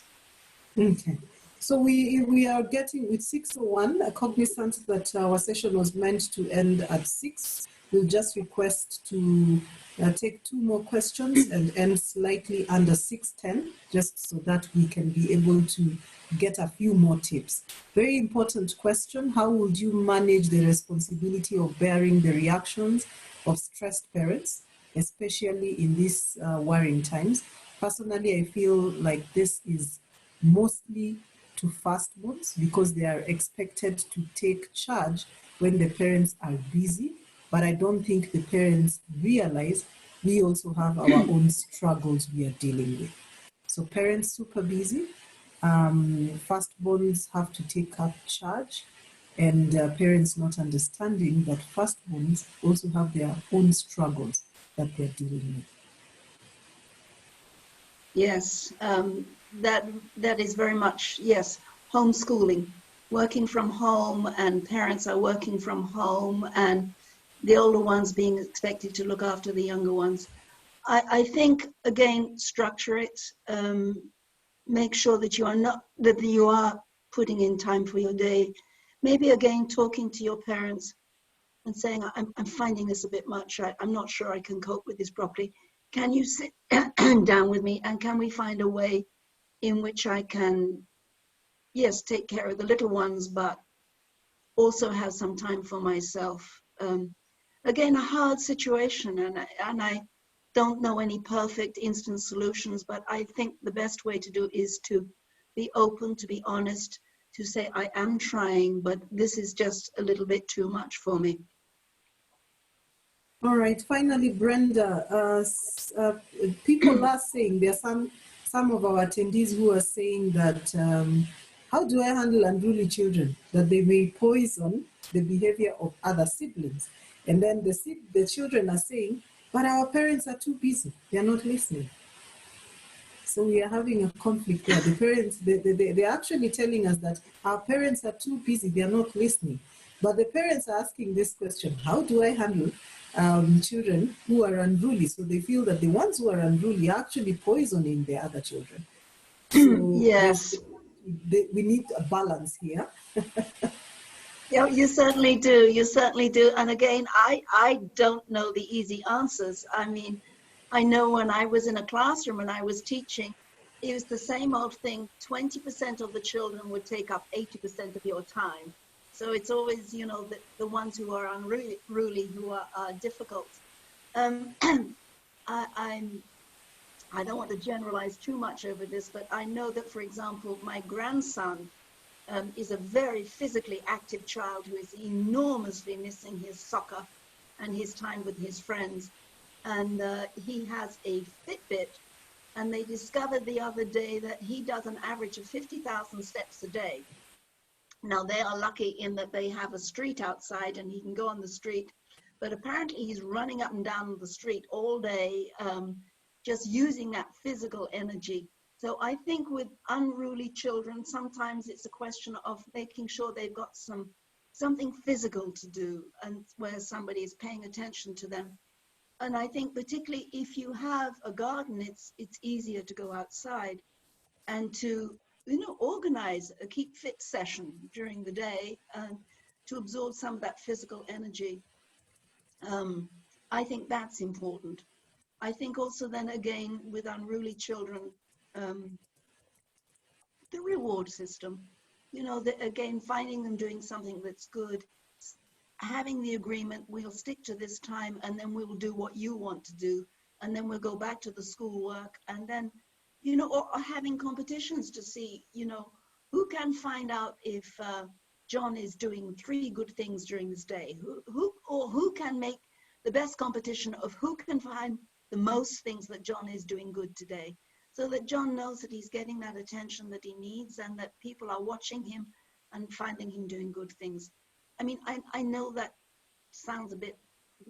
Okay. So we are getting with 6:01, cognizant that our session was meant to end at 6. We'll just request to take 2 more questions and end slightly under 6:10, just so that we can be able to get a few more tips. Very important question: how would you manage the responsibility of bearing the reactions of stressed parents, especially in these worrying times? Personally, I feel like this is mostly to firstborns because they are expected to take charge when the parents are busy. But I don't think the parents realize we also have our own struggles we are dealing with. So parents super busy, firstborns have to take up charge, and parents not understanding that firstborns also have their own struggles that they're dealing with. Yes, that is very much, yes, homeschooling, working from home, and parents are working from home, and the older ones being expected to look after the younger ones. I think, again, structure it, make sure that you are putting in time for your day. Maybe again, talking to your parents and saying, I'm finding this a bit much. I'm not sure I can cope with this properly. Can you sit down with me, and can we find a way in which I can, yes, take care of the little ones, but also have some time for myself? Again, a hard situation, and I don't know any perfect instant solutions, but I think the best way to do is to be open, to be honest, to say, I am trying, but this is just a little bit too much for me. All right, finally, Brenda, people are saying, there are some of our attendees who are saying that, how do I handle unruly children, that they may poison the behavior of other siblings? And then the children are saying, but our parents are too busy, they're not listening. So we are having a conflict there. The parents, they're actually telling us that our parents are too busy, they're not listening. But the parents are asking this question: how do I handle children who are unruly? So they feel that the ones who are unruly are actually poisoning the other children. So Yes. we need a balance here. Yeah, you certainly do. You certainly do. And again, I don't know the easy answers. I mean, I know when I was in a classroom and I was teaching, it was the same old thing. 20% of the children would take up 80% of your time. So it's always, you know, the ones who are unruly who are difficult. I don't want to generalize too much over this, but I know that, for example, my grandson is a very physically active child who is enormously missing his soccer and his time with his friends. And he has a Fitbit, and they discovered the other day that he does an average of 50,000 steps a day. Now, they are lucky in that they have a street outside and he can go on the street, but apparently he's running up and down the street all day, just using that physical energy. So I think with unruly children, sometimes it's a question of making sure they've got something physical to do, and where somebody is paying attention to them. And I think particularly if you have a garden, it's easier to go outside and to, you know, organize a keep fit session during the day and to absorb some of that physical energy. I think that's important. I think also then again with unruly children, the reward system, you know, again, finding them doing something that's good, having the agreement, we'll stick to this time and then we'll do what you want to do. And then we'll go back to the schoolwork, and then, you know, or having competitions to see, you know, who can find out if John is doing 3 good things during this day, who can make the best competition of who can find the most things that John is doing good today, so that John knows that he's getting that attention that he needs and that people are watching him and finding him doing good things. I mean, I know that sounds a bit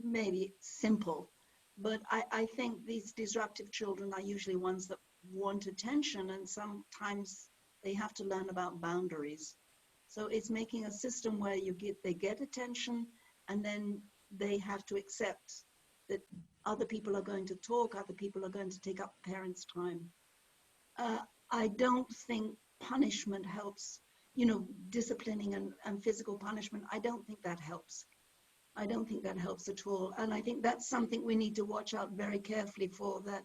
maybe simple, but I think these disruptive children are usually ones want attention, and sometimes they have to learn about boundaries. So it's making a system where they get attention, and then they have to accept that other people are going to talk, other people are going to take up parents' time. I don't think punishment helps, disciplining and physical punishment. I don't think that helps. I don't think that helps at all. And I think that's something we need to watch out very carefully for, that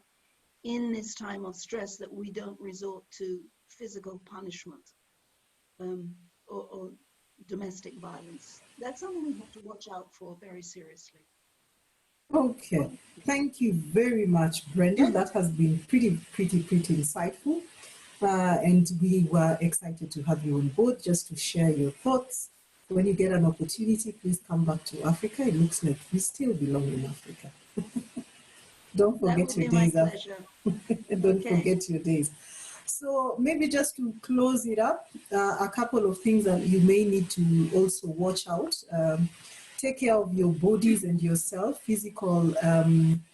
in this time of stress, that we don't resort to physical punishment or domestic violence. That's something we have to watch out for very seriously. Okay, thank you very much, Brenda. That has been pretty insightful. And we were excited to have you on board just to share your thoughts. When you get an opportunity, please come back to Africa. It looks like you still belong in Africa. Don't forget your days. Don't forget your days. So maybe just to close it up, a couple of things that you may need to also watch out. Take care of your bodies and yourself. Physical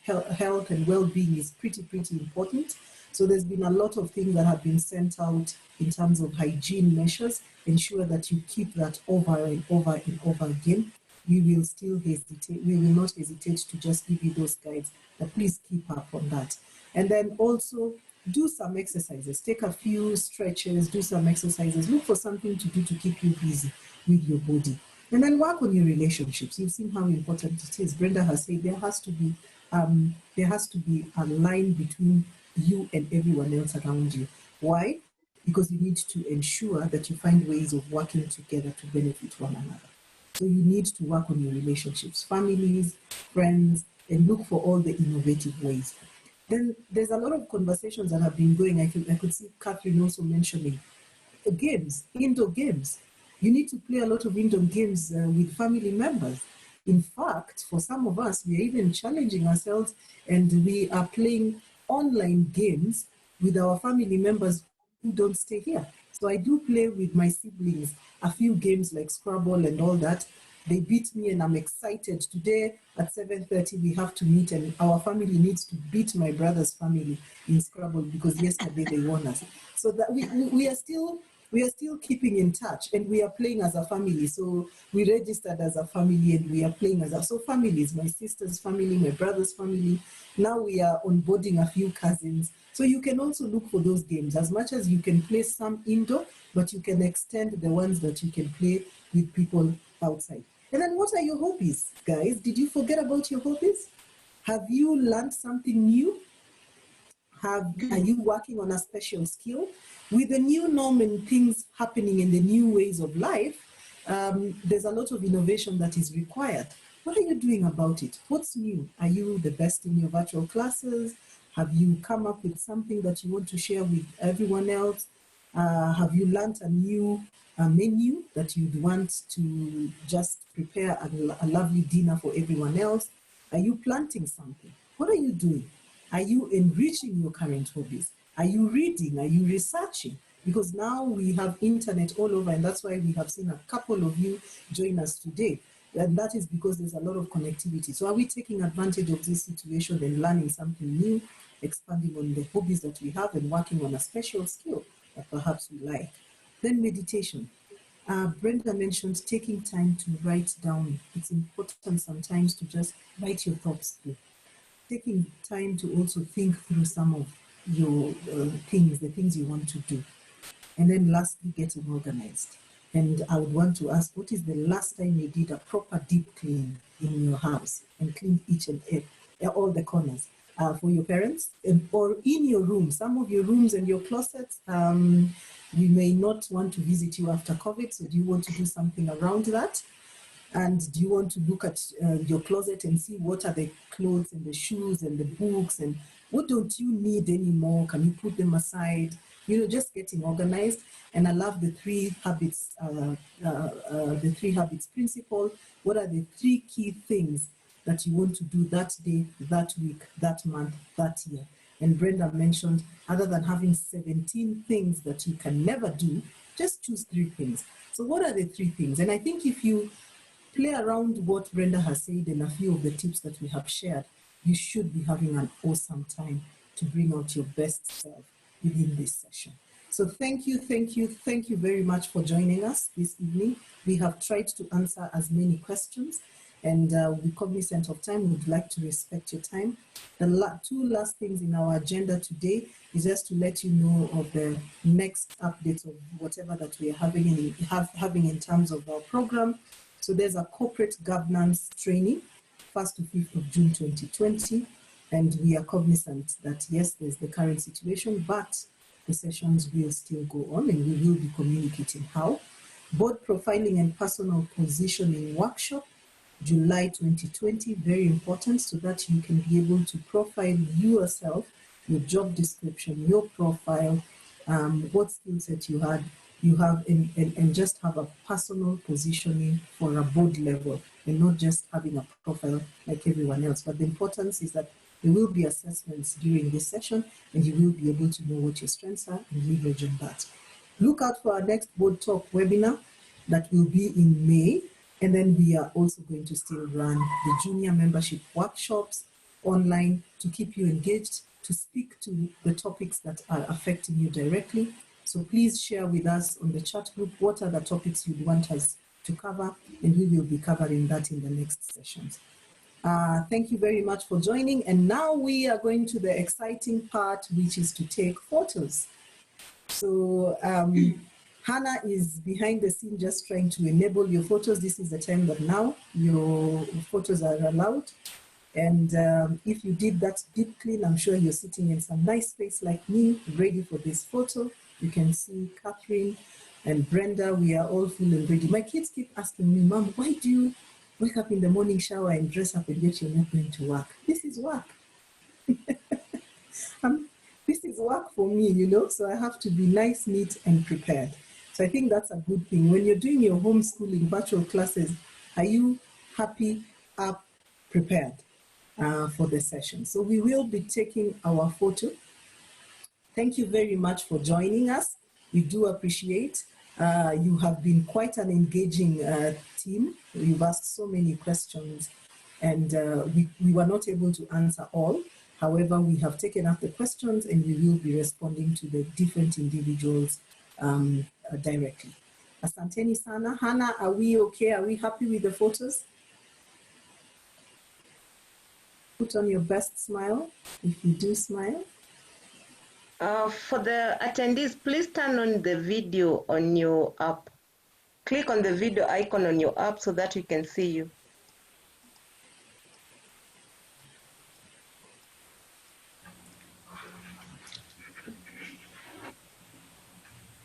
health and well-being is pretty important. So there's been a lot of things that have been sent out in terms of hygiene measures. Ensure that you keep that over and over and over again. We will not hesitate to just give you those guides, but please keep up on that. And then also do some exercises. Take a few stretches, do some exercises. Look for something to do to keep you busy with your body. And then work on your relationships. You've seen how important it is. Brenda has said there has to be a line between you and everyone else around you. Why? Because you need to ensure that you find ways of working together to benefit one another. So you need to work on your relationships, families, friends, and look for all the innovative ways. Then there's a lot of conversations that have been going. I could see Catherine also mentioning games, indoor games. You need to play a lot of indoor games with family members. In fact, for some of us, we are even challenging ourselves, and we are playing online games with our family members who don't stay here. So I do play with my siblings a few games like Scrabble and all that. They beat me and I'm excited. Today at 7:30 we have to meet, and our family needs to beat my brother's family in Scrabble because yesterday they won us. So that we are still keeping in touch, and we are playing as a family. So we registered as a family and we are playing as families, my sister's family, my brother's family. Now we are onboarding a few cousins. So you can also look for those games as much as you can play some indoor, but you can extend the ones that you can play with people outside. And then what are your hobbies, guys? Did you forget about your hobbies? Have you learned something new? Are you working on a special skill? With the new norm and things happening in the new ways of life, there's a lot of innovation that is required. What are you doing about it? What's new? Are you the best in your virtual classes? Have you come up with something that you want to share with everyone else? Have you learned a new menu that you'd want to just prepare a lovely dinner for everyone else? Are you planting something? What are you doing? Are you enriching your current hobbies? Are you reading? Are you researching? Because now we have internet all over, and that's why we have seen a couple of you join us today. And that is because there's a lot of connectivity. So are we taking advantage of this situation and learning something new, expanding on the hobbies that we have and working on a special skill that perhaps we like? Then meditation. Brenda mentioned taking time to write down. It's important sometimes to just write your thoughts through. Taking time to also think through some of your the things you want to do. And then lastly, getting organized. And I would want to ask, what is the last time you did a proper deep clean in your house and cleaned each and all the corners for your parents or in your room? Some of your rooms and your closets, we may not want to visit you after COVID. So do you want to do something around that? And do you want to look at your closet and see what are the clothes and the shoes and the books and what don't you need anymore? Can you put them aside? Just getting organized. And I love the 3 habits, the 3 habits principle. What are the 3 key things that you want to do that day, that week, that month, that year? And Brenda mentioned, other than having 17 things that you can never do, just choose 3 things. So what are the 3 things? And I think if you play around what Brenda has said and a few of the tips that we have shared, you should be having an awesome time to bring out your best self. within this session. So thank you very much for joining us this evening. We have tried to answer as many questions, and we're cognizant of time. We'd like to respect your time. The two last things in our agenda today is just to let you know of the next updates of whatever that we are having in terms of our program. So there's a corporate governance training, 1st to 5th of June 2020. And we are cognizant that yes, there's the current situation, but the sessions will still go on and we will be communicating how. Board profiling and personal positioning workshop, July 2020, very important, so that you can be able to profile yourself, your job description, your profile, what skill set you have, and just have a personal positioning for a board level and not just having a profile like everyone else. But the importance is that there will be assessments during this session and you will be able to know what your strengths are and leverage on that. Look out for our next board talk webinar that will be in May. And then we are also going to still run the junior membership workshops online to keep you engaged, to speak to the topics that are affecting you directly. So please share with us on the chat group what are the topics you'd want us to cover, and we will be covering that in the next sessions. Thank you very much for joining. And now we are going to the exciting part, which is to take photos. So Hannah is behind the scene just trying to enable your photos. This is the time that now your photos are allowed. And if you did that deep clean, I'm sure you're sitting in some nice space like me, ready for this photo. You can see Catherine and Brenda, we are all full and ready. My kids keep asking me, Mom, why do you wake up in the morning, shower and dress up and yet you're not going to work? This is work. This is work for me, you know, so I have to be nice, neat and prepared. So I think that's a good thing. When you're doing your homeschooling virtual classes, are you happy, up, prepared for the session? So we will be taking our photo. Thank you very much for joining us. We do appreciate. You have been quite an engaging team. You've asked so many questions and we were not able to answer all. However, we have taken up the questions and we will be responding to the different individuals directly. Asanteni sana. Hannah, are we okay? Are we happy with the photos? Put on your best smile, if you do smile. For the attendees, please turn on the video on your app. Click on the video icon on your app so that we can see you.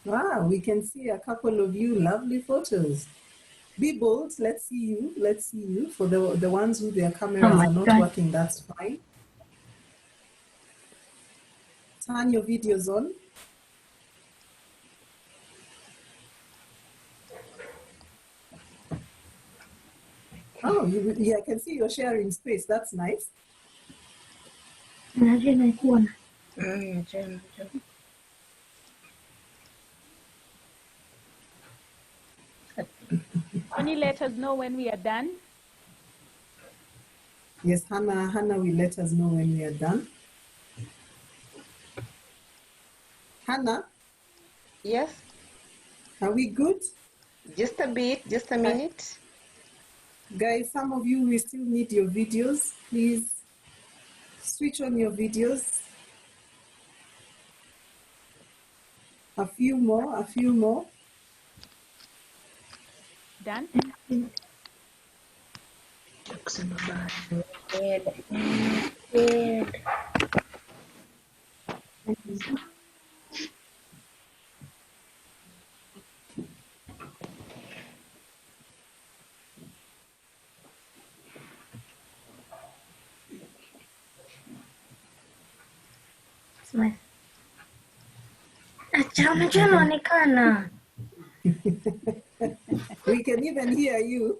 Wow, we can see a couple of you, lovely photos. Be bold, let's see you, let's see you. For the ones who their cameras are not working, that's fine. Turn your videos on. Oh, yeah, I can see you're sharing space, that's nice. Only let us know when we are done. Yes, Hannah will let us know when we are done. Hannah? Yes? Are we good? Just a bit, just a minute. Guys, some of you, we still need your videos. Please switch on your videos. A few more, a few more. Done? We can even hear you.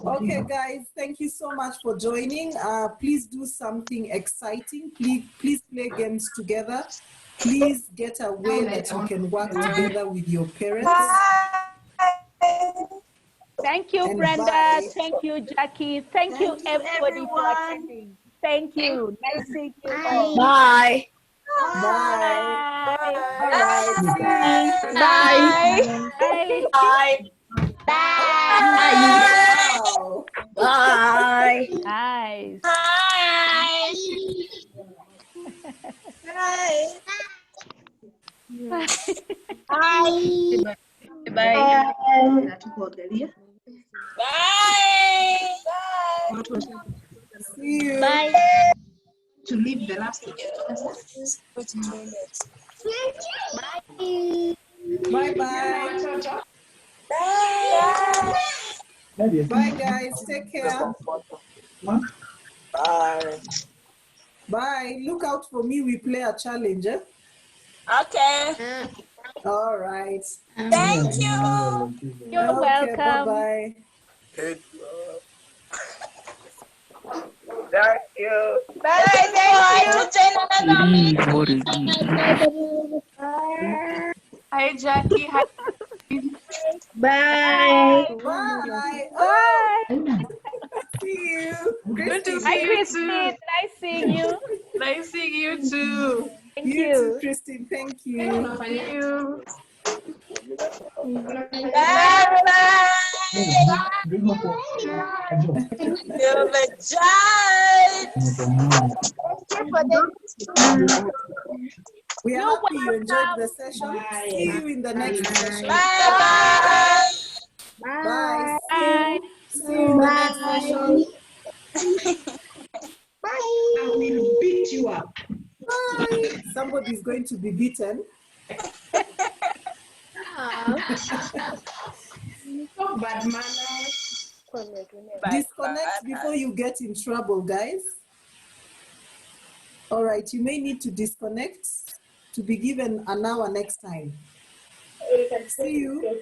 Okay, guys, thank you so much for joining. Please do something exciting. Please play games together. Please get a way that you can work together with your parents. Thank you, And Brenda. bye. Thank you, Jackie. Thank you, everybody, for attending. Thank you. Nice seeing you all. Bye. Bye. Bye. All right. See you. Bye. Bye. Bye. Wow. Bye. Nice. Bye. See you. Bye. To leave the last. Bye-bye. Bye, guys. Take care. Bye. Bye. Look out for me. We play a challenge. Eh? Okay. All right. Thank you. You're Okay. welcome. Bye-bye. Thank you. Bye. Thank you. Hi, Jackie. Hi. Bye. Bye. Bye. See you. Good to Christine. Hi, see you Christine. too. Nice seeing you. Nice seeing you too. Thank You too, you. Christine. Thank you. See you. You're the judge. We are You're happy you enjoyed welcome. the session. See you in the next session. Bye. Bye. Bye. See you in the next session. I will beat you up. Bye. Somebody's going to be beaten. Bad manners. Disconnect before you get in trouble, guys. All right, you may need to disconnect to be given an hour next time. See you.